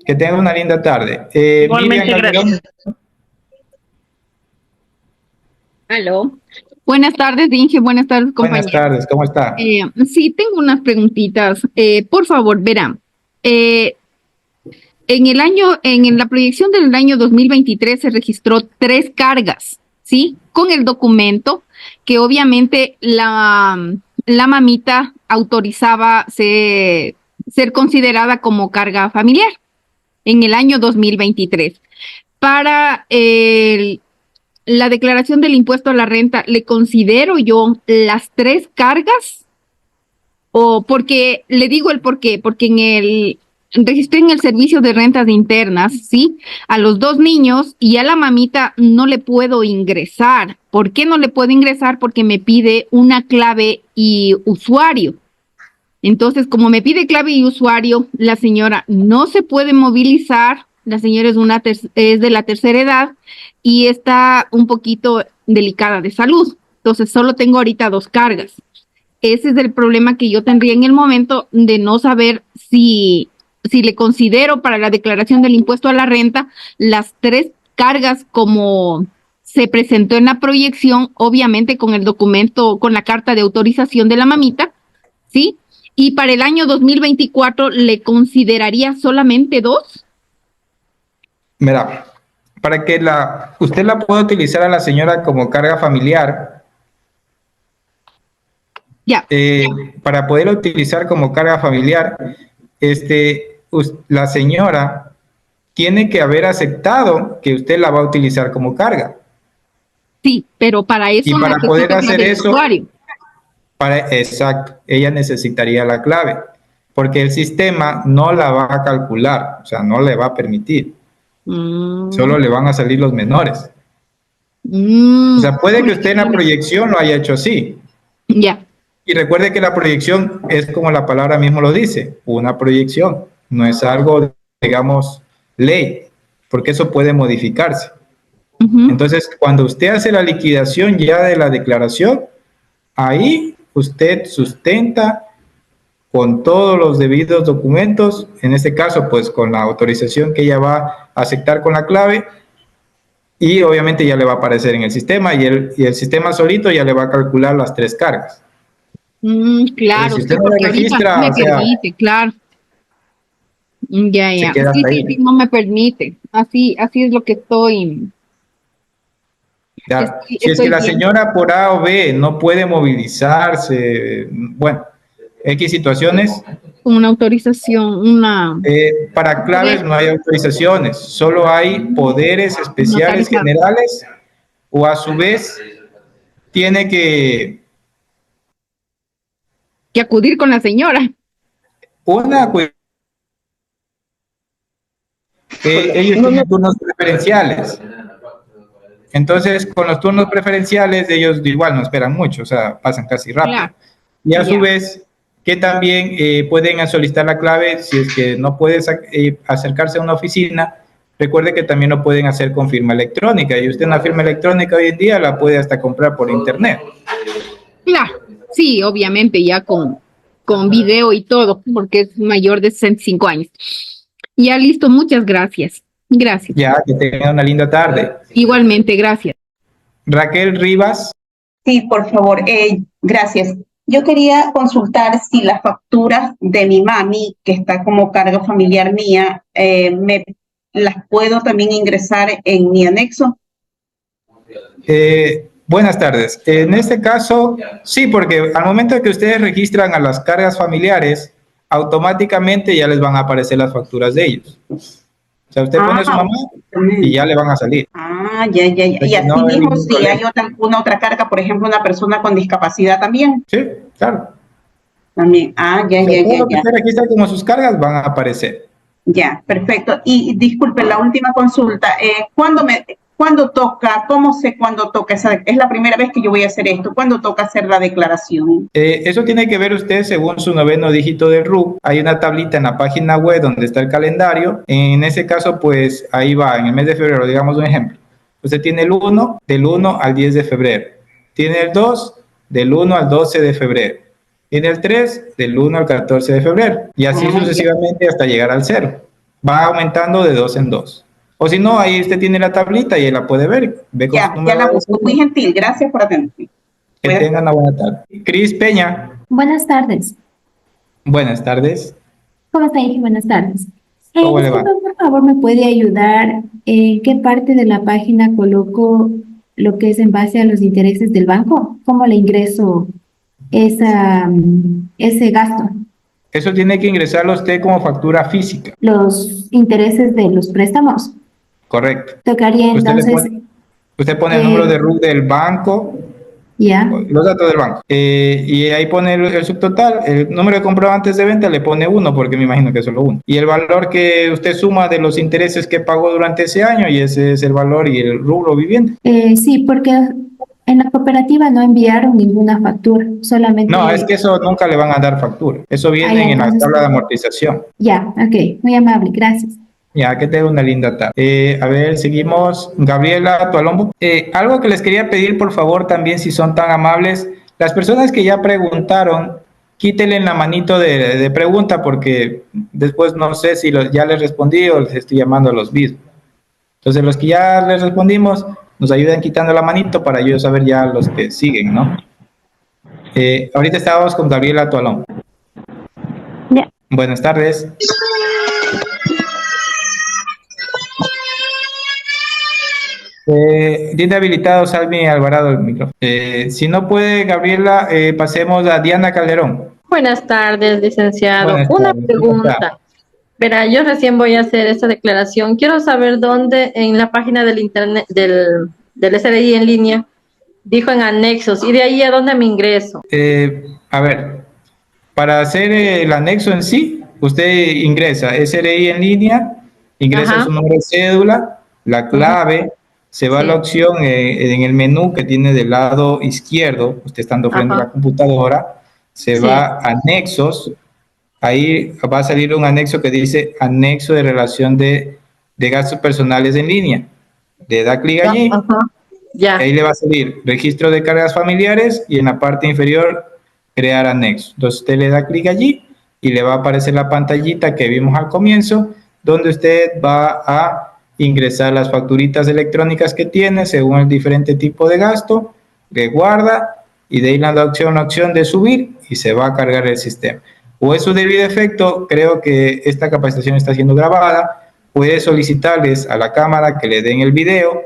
Que tenga una linda tarde. Igualmente, Miriam Calderón. gracias. Aló. Buenas tardes, Inge. Buenas tardes, compañeros. Buenas tardes, ¿cómo está? Sí, tengo unas preguntitas. Por favor, verán. En la proyección del año 2023 se registró 3 cargas, ¿sí? Con el documento que obviamente la mamita autorizaba ser considerada como carga familiar en el año 2023. Para la declaración del impuesto a la renta, ¿le considero yo las 3 cargas? O porque, le digo el por qué, porque registré en el servicio de rentas internas, ¿sí? A los 2 niños y a la mamita no le puedo ingresar. ¿Por qué no le puedo ingresar? Porque me pide una clave y usuario. Entonces, como me pide clave y usuario, la señora no se puede movilizar. La señora es de la tercera edad y está un poquito delicada de salud. Entonces, solo tengo ahorita 2 cargas. Ese es el problema que yo tendría en el momento de no saber si le considero para la declaración del impuesto a la renta las 3 cargas como se presentó en la proyección, obviamente con el documento, con la carta de autorización de la mamita, ¿sí? Y para el año 2024, ¿le consideraría solamente 2? Mira, para que usted la pueda utilizar a la señora como carga familiar, ya. Para poderla utilizar como carga familiar, la señora tiene que haber aceptado que usted la va a utilizar como carga. Sí, pero para eso y para poder hacer eso, usuario. Exacto, ella necesitaría la clave, porque el sistema no la va a calcular, o sea, no le va a permitir. Solo le van a salir los menores. O sea, puede que usted en la proyección lo haya hecho así. Ya. Y recuerde que la proyección es como la palabra mismo lo dice, una proyección, no es algo, digamos, ley, porque eso puede modificarse. Entonces, cuando usted hace la liquidación ya de la declaración, ahí usted sustenta con todos los debidos documentos, en este caso, pues con la autorización que ella va a aceptar con la clave, y obviamente ya le va a aparecer en el sistema, y el sistema solito ya le va a calcular las 3 cargas. Claro, si usted sí, no porque la registra, ahorita no me permite, claro. Ya. Sí, no me permite. Así es lo que estoy. Claro. Si es que la señora por A o B no puede movilizarse, bueno, X situaciones. Una autorización, para claves no hay autorizaciones, solo hay poderes especiales generales, o a su vez tiene que acudir con la señora. Ellos tienen turnos preferenciales. Entonces, con los turnos preferenciales, ellos igual no esperan mucho, o sea, pasan casi rápido. Claro. Y a su vez, que también pueden solicitar la clave si es que no puede acercarse a una oficina. Recuerde que también lo pueden hacer con firma electrónica, y usted una firma electrónica hoy en día la puede hasta comprar por internet. Claro, sí, obviamente ya con video y todo, porque es mayor de 65 años. Ya listo, muchas gracias. Gracias. Ya, que tenga una linda tarde. Igualmente, gracias. Raquel Rivas. Sí, por favor, gracias. Yo quería consultar si las facturas de mi mami, que está como carga familiar mía, las puedo también ingresar en mi anexo. Buenas tardes. En este caso, sí, porque al momento de que ustedes registran a las cargas familiares, automáticamente ya les van a aparecer las facturas de ellos. O sea, usted pone a su mamá y ya le van a salir. Ya. Y así no mismo, si hay alguna otra carga, por ejemplo, una persona con discapacidad también. Sí, claro. También. Ya. Todo lo que usted registra como sus cargas van a aparecer. Ya, perfecto. Y disculpe, la última consulta. ¿Cuándo toca? ¿Cómo sé cuándo toca? Es la primera vez que yo voy a hacer esto. ¿Cuándo toca hacer la declaración? Eso tiene que ver usted según su 9º dígito del RUC. Hay una tablita en la página web donde está el calendario. En ese caso, pues ahí va, en el mes de febrero, digamos un ejemplo. Usted tiene el 1, del 1 al 10 de febrero. Tiene el 2, del 1 al 12 de febrero. Y en el 3, del 1 al 14 de febrero. Y así sucesivamente hasta llegar al 0. Va aumentando de 2 en 2. O si no, ahí usted tiene la tablita y ahí la puede ver. Ve con su Ya número la de busco. Muy gentil. Gracias por atenderme. Que tengan una buena tarde. Cris Peña. Buenas tardes. Buenas tardes. ¿Cómo está, Inge? Buenas tardes. ¿Cómo le va? Disculpe, por favor, ¿me puede ayudar? ¿En qué parte de la página coloco lo que es en base a los intereses del banco? ¿Cómo le ingreso ese gasto? Eso tiene que ingresarlo usted como factura física. Los intereses de los préstamos. Correcto. Tocaría entonces... Usted pone el número de RUC del banco, ya. los datos del banco, y ahí pone el subtotal, el número de comprobantes de venta le pone 1, porque me imagino que es solo 1. Y el valor que usted suma de los intereses que pagó durante ese año, y ese es el valor y el rubro vivienda. Sí, porque en la cooperativa no enviaron ninguna factura, solamente... No, es que eso nunca le van a dar factura. Eso viene en la tabla de amortización. Ya, ok, muy amable, gracias. Ya, que tenga una linda tarde. A ver, seguimos. Gabriela Tualombo. Algo que les quería pedir, por favor, también, si son tan amables, las personas que ya preguntaron, quítenle la manito de pregunta, porque después no sé si ya les respondí o les estoy llamando a los mismos. Entonces, los que ya les respondimos, nos ayuden quitando la manito para yo saber ya los que siguen, ¿no? Ahorita estábamos con Gabriela Tualombo. Ya. Buenas tardes. Tiene habilitado Salvi Alvarado el micrófono. Si no puede, Gabriela, pasemos a Diana Calderón. Buenas tardes, licenciado. Buenas Una tardes. pregunta. Verá, yo recién voy a hacer esta declaración. Quiero saber dónde en la página del internet del SRI en línea dijo en anexos y de ahí a dónde me ingreso. A ver, para hacer el anexo en sí, usted ingresa SRI en línea, ingresa su número de cédula, la clave, se va a la opción en el menú que tiene del lado izquierdo, usted estando frente a la computadora, se va a anexos, ahí va a salir un anexo que dice anexo de relación de gastos personales en línea. Le da clic allí, ahí le va a salir registro de cargas familiares y en la parte inferior crear anexo. Entonces usted le da clic allí y le va a aparecer la pantallita que vimos al comienzo, donde usted va a ingresar las facturitas electrónicas que tiene según el diferente tipo de gasto, le guarda y de ahí la opción de subir y se va a cargar el sistema. O es su debido efecto, creo que esta capacitación está siendo grabada, puede solicitarles a la cámara que le den el video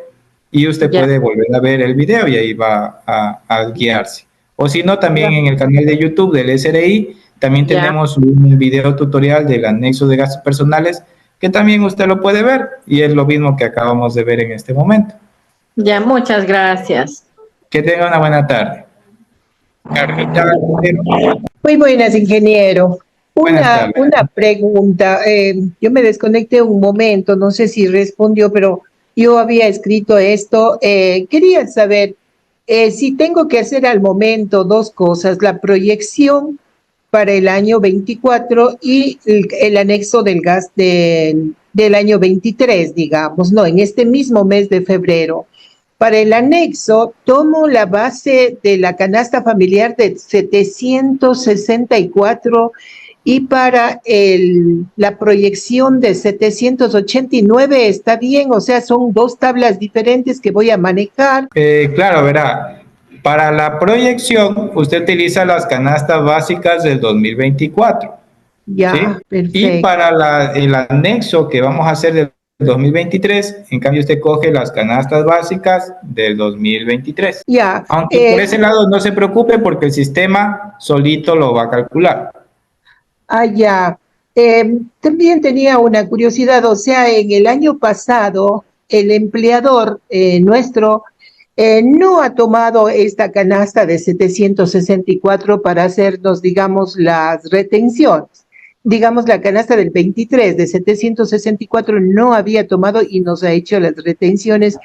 y usted puede volver a ver el video y ahí va a guiarse. O si no, también en el canal de YouTube del SRI, también tenemos un video tutorial del anexo de gastos personales que también usted lo puede ver y es lo mismo que acabamos de ver en este momento. Ya, muchas gracias. Que tenga una buena tarde. Muy buenas, ingeniero. Buenas tardes. Una pregunta. Yo me desconecté un momento, no sé si respondió, pero yo había escrito esto. Quería saber si tengo que hacer al momento dos cosas, la proyección para el año 24 y el anexo del gas del año 23, digamos, no, en este mismo mes de febrero. Para el anexo, tomo la base de la canasta familiar de 764 y para la proyección de 789 está bien, o sea, son dos tablas diferentes que voy a manejar. Claro, verá. Para la proyección, usted utiliza las canastas básicas del 2024. Ya, ¿sí? perfecto. Y para el anexo que vamos a hacer del 2023, en cambio usted coge las canastas básicas del 2023. Ya. Aunque por ese lado no se preocupe porque el sistema solito lo va a calcular. Ya. También tenía una curiosidad, o sea, en el año pasado, el empleador nuestro no ha tomado esta canasta de 764 para hacernos, digamos, las retenciones. Digamos, la canasta del 23 de 764 no había tomado y nos ha hecho las retenciones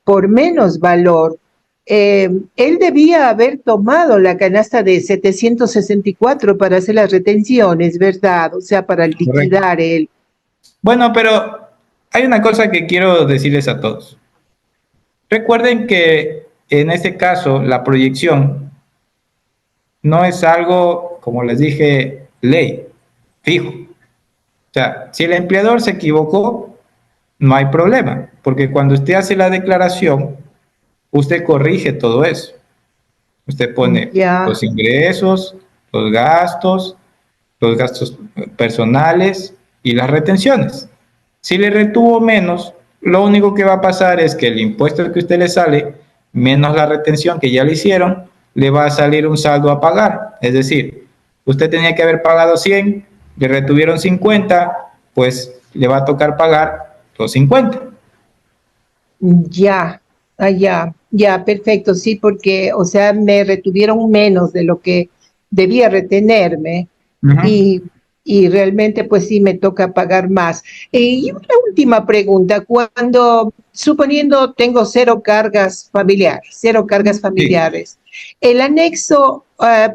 por menos valor. Él debía haber tomado la canasta de 764 para hacer las retenciones, ¿verdad? O sea, para liquidar él. Bueno, pero hay una cosa que quiero decirles a todos. Recuerden que en este caso la proyección no es algo como les dije, ley, fijo. O sea, si el empleador se equivocó, no hay problema, porque cuando usted hace la declaración, usted corrige todo eso. Usted pone los ingresos, los gastos personales y las retenciones. Si le retuvo menos, lo único que va a pasar es que el impuesto que usted le sale, menos la retención que ya le hicieron, le va a salir un saldo a pagar. Es decir, usted tenía que haber pagado 100, le retuvieron 50, pues le va a tocar pagar los 50. Ya, perfecto, sí, porque, o sea, me retuvieron menos de lo que debía retenerme. Y realmente pues sí me toca pagar más. Y una última pregunta, cuando, suponiendo tengo cero cargas familiares, el anexo,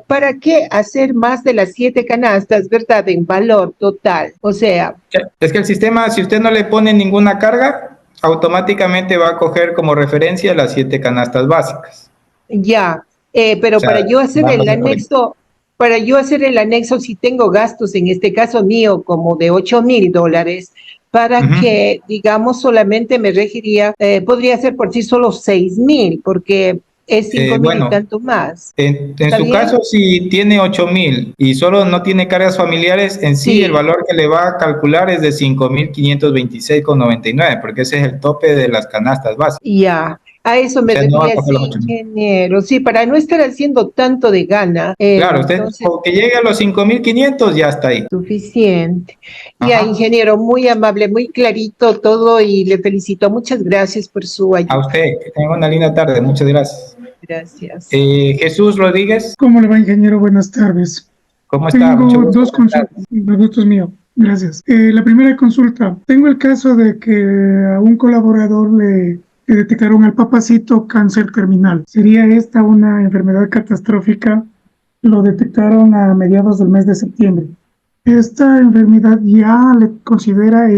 ¿para qué hacer más de las 7 canastas, verdad, en valor total? O sea... Es que el sistema, si usted no le pone ninguna carga, automáticamente va a coger como referencia las 7 canastas básicas. Ya, pero o sea, para yo hacer el anexo... Para yo hacer el anexo, si tengo gastos, en este caso mío, como de $8,000, para que, digamos, solamente me regiría, podría ser por sí solo 6,000, porque es 5,000 y tanto más. En su caso, si tiene 8,000 y solo no tiene cargas familiares, en sí el valor que le va a calcular es de 5,526,99, porque ese es el tope de las canastas básicas. Ya. A eso me refería, ingeniero. Sí, para no estar haciendo tanto de gana. Claro, usted que llegue a los 5,500 ya está ahí. Suficiente. Ya, ingeniero, muy amable, muy clarito todo y le felicito. Muchas gracias por su ayuda. A usted, que tenga una linda tarde. Muchas gracias. Gracias. Jesús Rodríguez. ¿Cómo le va, ingeniero? Buenas tardes. ¿Cómo está? Tengo dos consultas. El gusto es mío. Gracias. La primera consulta. Tengo el caso de que a un colaborador le detectaron al papacito cáncer terminal. ¿Sería esta una enfermedad catastrófica? Lo detectaron a mediados del mes de septiembre. ¿Esta enfermedad ya le considera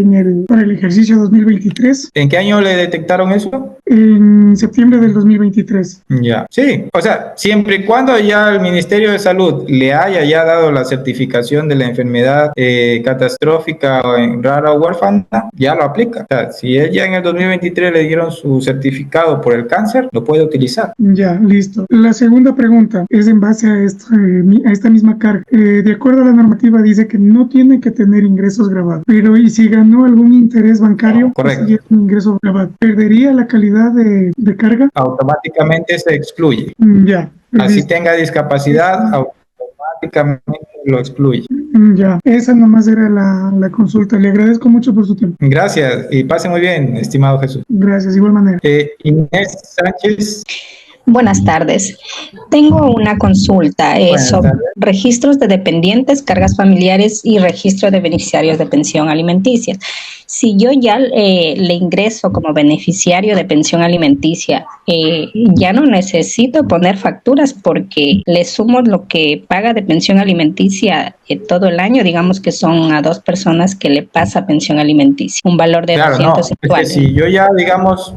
para el ejercicio 2023? ¿En qué año le detectaron eso? En septiembre del 2023. Ya, sí, o sea, siempre y cuando ya el Ministerio de Salud le haya ya dado la certificación de la enfermedad catastrófica o rara o huérfana, ya lo aplica. O sea, si él ya en el 2023 le dieron su certificado por el cáncer, lo puede utilizar. Ya, listo. La segunda pregunta es en base a esta misma carga. De acuerdo a la normativa dice que no tiene que tener ingresos grabados, pero ¿y si ganó algún interés bancario? Correcto. Si es un ingreso grabado, ¿perdería la calidad de carga? Automáticamente se excluye. Ya. Así tenga discapacidad, automáticamente lo excluye. Ya, esa nomás era la consulta. Le agradezco mucho por su tiempo. Gracias y pase muy bien, estimado Jesús. Gracias, igual manera. Inés Sánchez. Buenas tardes. Tengo una consulta sobre registros de dependientes, cargas familiares y registro de beneficiarios de pensión alimenticia. Si yo ya le ingreso como beneficiario de pensión alimenticia, ya no necesito poner facturas porque le sumo lo que paga de pensión alimenticia todo el año, digamos que son a 2 personas que le pasa pensión alimenticia, un valor de 200 mensuales. Si yo ya, digamos,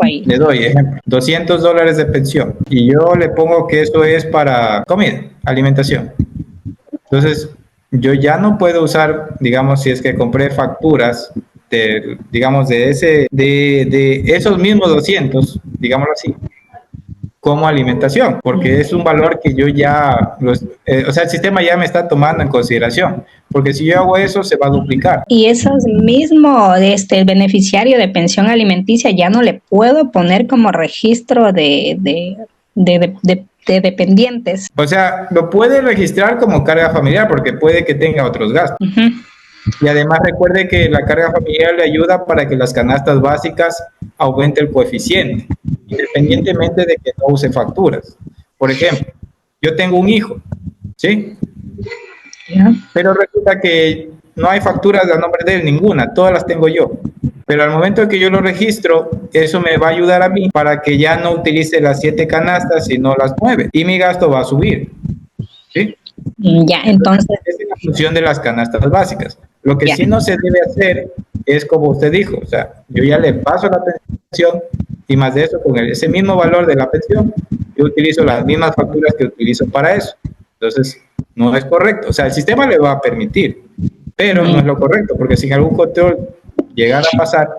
le doy ejemplo, $200 de pensión y yo le pongo que eso es para comida, alimentación. Entonces, yo ya no puedo usar, digamos, si es que compré facturas digamos, de esos mismos 200, digámoslo así, como alimentación, porque es un valor que yo ya, o sea, el sistema ya me está tomando en consideración, porque si yo hago eso, se va a duplicar. Y esos mismos, el beneficiario de pensión alimenticia ya no le puedo poner como registro de dependientes. O sea, lo puede registrar como carga familiar, porque puede que tenga otros gastos. Y además recuerde que la carga familiar le ayuda para que las canastas básicas aumente el coeficiente, independientemente de que no use facturas. Por ejemplo, yo tengo un hijo, ¿sí? Pero resulta que no hay facturas a nombre de él, ninguna, todas las tengo yo. Pero al momento que yo lo registro, eso me va a ayudar a mí para que ya no utilice las 7 canastas, sino las 9. Y mi gasto va a subir, ¿sí? Ya, entonces... Esa es la función de las canastas básicas. Lo que sí no se debe hacer es como usted dijo, o sea, yo ya le paso la pensión y más de eso, con ese mismo valor de la pensión, yo utilizo las mismas facturas que utilizo para eso. Entonces, No es correcto. O sea, el sistema le va a permitir, pero no es lo correcto, porque si en algún control llegara a pasar,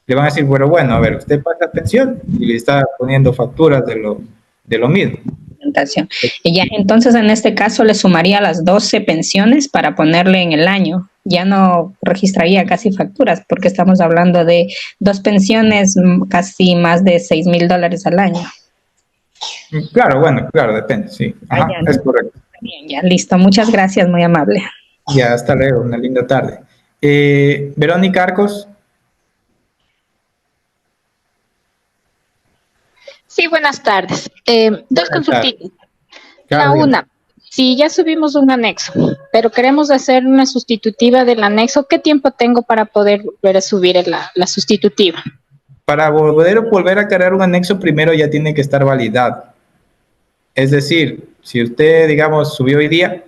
le van a decir, bueno, a ver, usted pasa pensión y le está poniendo facturas de lo mismo. Y ya, entonces en este caso le sumaría las 12 pensiones para ponerle en el año. Ya no registraría casi facturas porque estamos hablando de 2 pensiones, casi más de $6,000 al año. Claro, depende, sí. Ajá, ya, es correcto. Bien, ya, listo. Muchas gracias, muy amable. Ya, hasta luego, una linda tarde. Verónica Arcos. Sí, buenas tardes. Dos consultitas. Claro, La una, si ya subimos un anexo, pero queremos hacer una sustitutiva del anexo, ¿qué tiempo tengo para poder volver a subir la sustitutiva? Para volver a cargar un anexo, primero ya tiene que estar validado. Es decir, si usted, digamos, subió hoy día,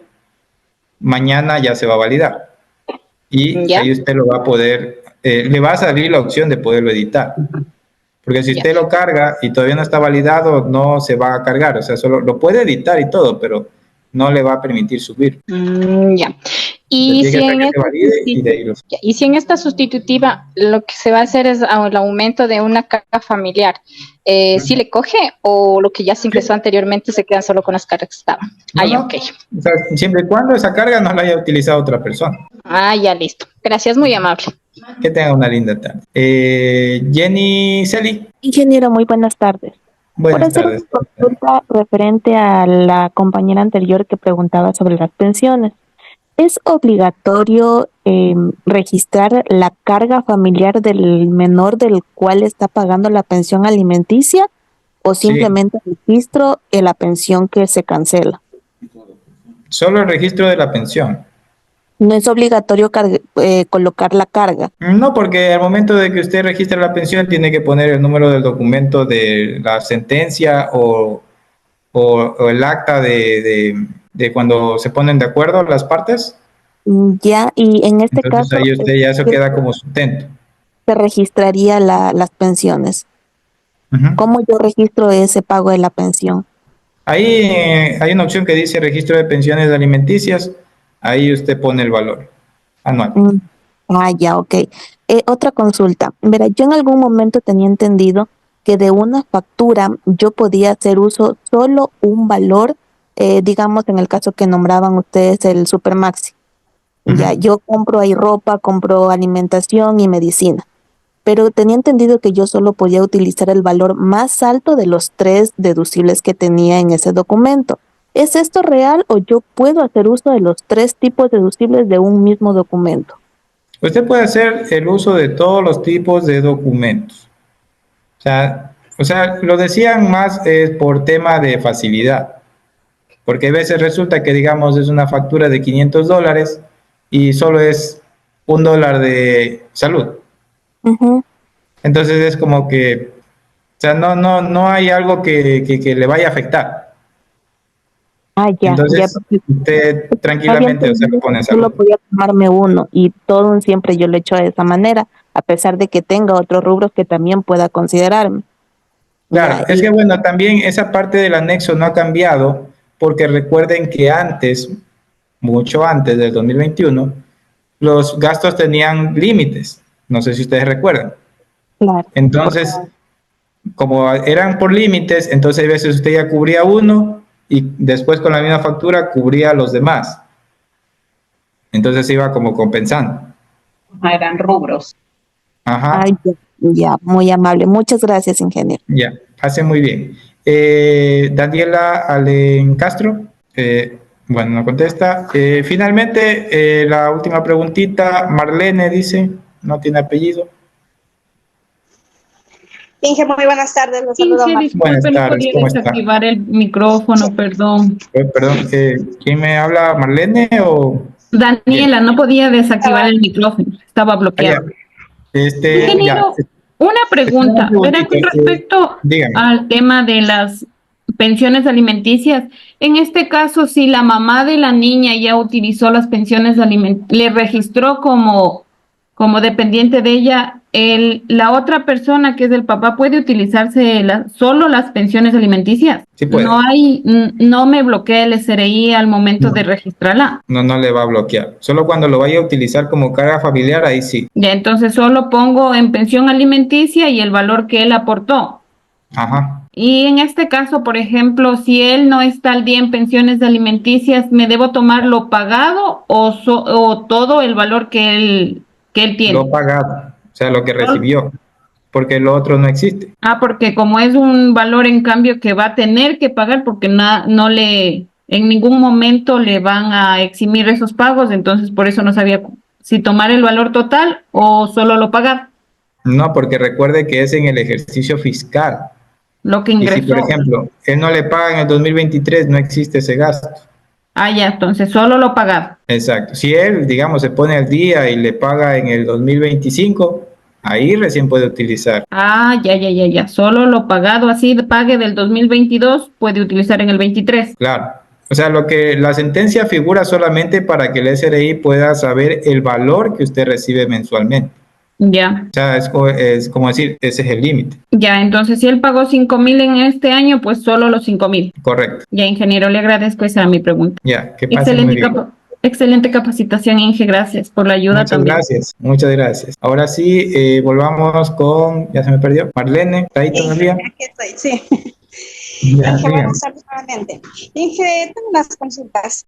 mañana ya se va a validar. Y ahí usted lo va a poder, le va a salir la opción de poderlo editar. Porque si usted lo carga y todavía no está validado, no se va a cargar. O sea, solo lo puede editar y todo, pero no le va a permitir subir. Ya. Y si en esta sustitutiva lo que se va a hacer es el aumento de una carga familiar, ¿sí le coge o lo que ya se ingresó anteriormente se quedan solo con las cargas que estaban? Ok. O sea, siempre y cuando esa carga no la haya utilizado otra persona. Ya listo. Gracias, muy amable. Que tenga una linda tarde. Jenny Celi. Ingeniero, muy buenas tardes. Buenas tardes. Por hacer una consulta referente a la compañera anterior que preguntaba sobre las pensiones. ¿Es obligatorio registrar la carga familiar del menor del cual está pagando la pensión alimenticia o simplemente registro de la pensión que se cancela? Solo el registro de la pensión. No es obligatorio colocar la carga. No, porque al momento de que usted registre la pensión tiene que poner el número del documento de la sentencia o el acta de cuando se ponen de acuerdo las partes. Ya, y en este Entonces, caso... ahí usted ya eso queda como sustento. Se registraría las pensiones. ¿Cómo yo registro ese pago de la pensión? Ahí hay una opción que dice registro de pensiones alimenticias. Ahí usted pone el valor anual. Ya, ok. Otra consulta. Verá, yo en algún momento tenía entendido que de una factura yo podía hacer uso solo un valor, digamos en el caso que nombraban ustedes el Supermaxi. Ya, yo compro ahí ropa, compro alimentación y medicina. Pero tenía entendido que yo solo podía utilizar el valor más alto de los 3 deducibles que tenía en ese documento. ¿Es esto real o yo puedo hacer uso de los 3 tipos deducibles de un mismo documento? Usted puede hacer el uso de todos los tipos de documentos. O sea, lo decían más por tema de facilidad. Porque a veces resulta que, digamos, es una factura de $500 y solo es $1 de salud. Entonces es como que, o sea, no hay algo que le vaya a afectar. Ya. Entonces, usted tranquilamente lo pone en salud. Solo podía tomarme uno y todo siempre yo lo he hecho de esa manera, a pesar de que tenga otros rubros que también pueda considerarme. Claro, es que bueno, también esa parte del anexo no ha cambiado, porque recuerden que antes, mucho antes del 2021, los gastos tenían límites. No sé si ustedes recuerdan. Claro. Entonces, como eran por límites, entonces a veces usted ya cubría uno y después con la misma factura cubría a los demás. Entonces se iba como compensando. Eran rubros. Ajá. Ya, muy amable. Muchas gracias, ingeniero. Ya, hace muy bien. Daniela Alen Castro, bueno, no contesta. Finalmente, la última preguntita, Marlene dice, no tiene apellido. Inge, muy buenas tardes. Los saludo. Disculpe, no podía desactivar el micrófono, perdón. Perdón, ¿quién me habla? ¿Marlene o...? Daniela, no podía desactivar el micrófono, estaba bloqueado. Ingeniero, una pregunta, ¿verdad? Con respecto al tema de las pensiones alimenticias, en este caso, si la mamá de la niña ya utilizó las pensiones alimenticias, le registró como como dependiente de ella, la otra persona que es el papá puede utilizarse solo las pensiones alimenticias. Sí puede. No me bloquea el SRI al momento de registrarla. No le va a bloquear. Solo cuando lo vaya a utilizar como carga familiar, ahí sí. Ya, entonces solo pongo en pensión alimenticia y el valor que él aportó. Ajá. Y en este caso, por ejemplo, si él no está al día en pensiones alimenticias, ¿me debo tomar lo pagado o todo el valor que él tiene? Lo pagado, o sea, lo que recibió, porque lo otro no existe. Porque como es un valor en cambio que va a tener que pagar porque en ningún momento le van a eximir esos pagos, entonces por eso no sabía si tomar el valor total o solo lo pagar. No, porque recuerde que es en el ejercicio fiscal. Lo que ingresó. Y si, por ejemplo, él no le paga en el 2023, no existe ese gasto. Ya, entonces solo lo pagado. Exacto. Si él, digamos, se pone al día y le paga en el 2025, ahí recién puede utilizar. Ya. Solo lo pagado, así pague del 2022, puede utilizar en el 23. Claro. O sea, la sentencia figura solamente para que el SRI pueda saber el valor que usted recibe mensualmente. Ya. O sea, es como decir, ese es el límite. Ya, entonces si él pagó 5,000 en este año, pues solo los 5,000. Correcto. Ya, ingeniero, le agradezco, esa era mi pregunta. Ya, que pase muy bien. Excelente capacitación, Inge, gracias por la ayuda también. Muchas gracias. Ahora sí, volvamos con, ya se me perdió, Marlene, ¿está ahí todavía? Aquí estoy, sí. Ya, Inge, buenas tardes nuevamente. Inge, tengo unas consultas.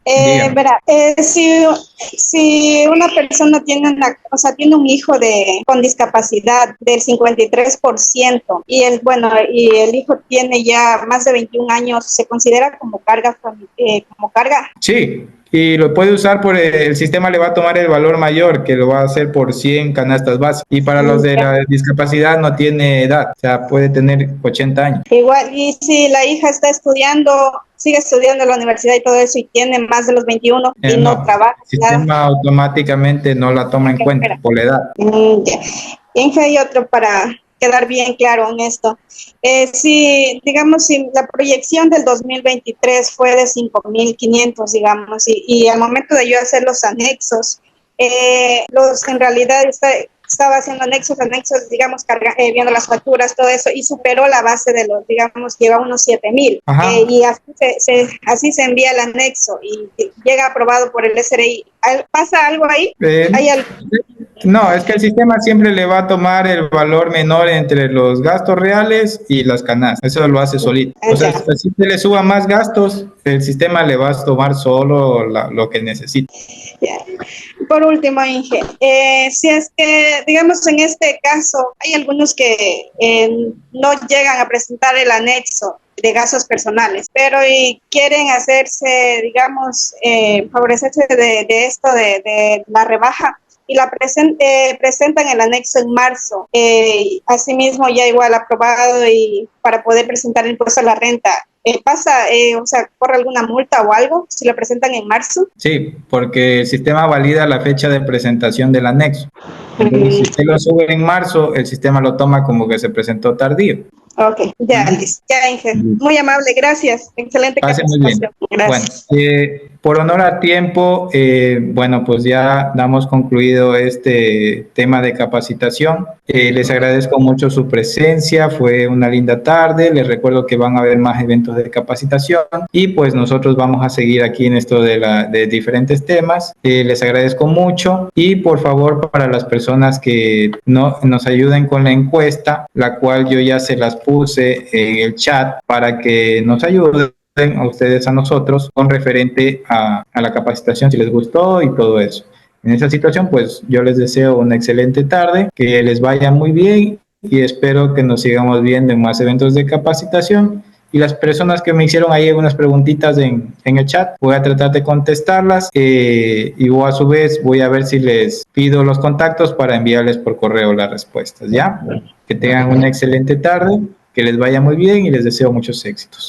Verá, si una persona tiene un hijo con discapacidad del 53% y el hijo tiene ya más de 21 años, ¿se considera como carga? Sí. Y lo puede usar el sistema le va a tomar el valor mayor, que lo va a hacer por 100 canastas básicas. Y para los de la discapacidad no tiene edad, o sea, puede tener 80 años. Igual, y si la hija sigue estudiando en la universidad y todo eso y tiene más de los 21 y no trabaja. El sistema automáticamente no la toma en cuenta por la edad. Inge, hay otro para quedar bien claro en esto. Si la proyección del 2023 fue de 5,500, digamos, y al momento de yo hacer los anexos, en realidad estaba haciendo anexos, digamos, viendo las facturas, todo eso, y superó la base de los, digamos, lleva unos 7,000. Y así se envía el anexo y llega aprobado por el SRI. ¿Pasa algo ahí? ¿Hay algo? No, es que el sistema siempre le va a tomar el valor menor entre los gastos reales y las canastas. Eso lo hace solito. O sea, si se le suba más gastos, el sistema le va a tomar solo lo que necesita. Por último, Inge, si es que, digamos, en este caso, hay algunos que no llegan a presentar el anexo de gastos personales, pero quieren hacerse, digamos, favorecerse de esto, de la rebaja, y presentan el anexo en marzo. Asimismo, ya igual aprobado y para poder presentar el impuesto a la renta. ¿Corre alguna multa o algo si lo presentan en marzo? Sí, porque el sistema valida la fecha de presentación del anexo. Entonces, si usted lo sube en marzo, el sistema lo toma como que se presentó tardío. Ok, ya, Inge. Muy amable, gracias. Excelente capacitación. Gracias. Bueno, por honor al tiempo, pues ya damos concluido este tema de capacitación. Les agradezco mucho su presencia, fue una linda tarde. Les recuerdo que van a haber más eventos de capacitación y pues nosotros vamos a seguir aquí en esto de diferentes temas. Les agradezco mucho y por favor, para las personas que nos ayuden con la encuesta, la cual yo ya se las puse en el chat para que nos ayuden a ustedes, a nosotros, con referente a la capacitación, si les gustó y todo eso. En esta situación, pues yo les deseo una excelente tarde, que les vaya muy bien y espero que nos sigamos viendo en más eventos de capacitación. Y las personas que me hicieron ahí algunas preguntitas en el chat, voy a tratar de contestarlas y a su vez voy a ver si les pido los contactos para enviarles por correo las respuestas, ¿ya? Que tengan una excelente tarde, que les vaya muy bien y les deseo muchos éxitos.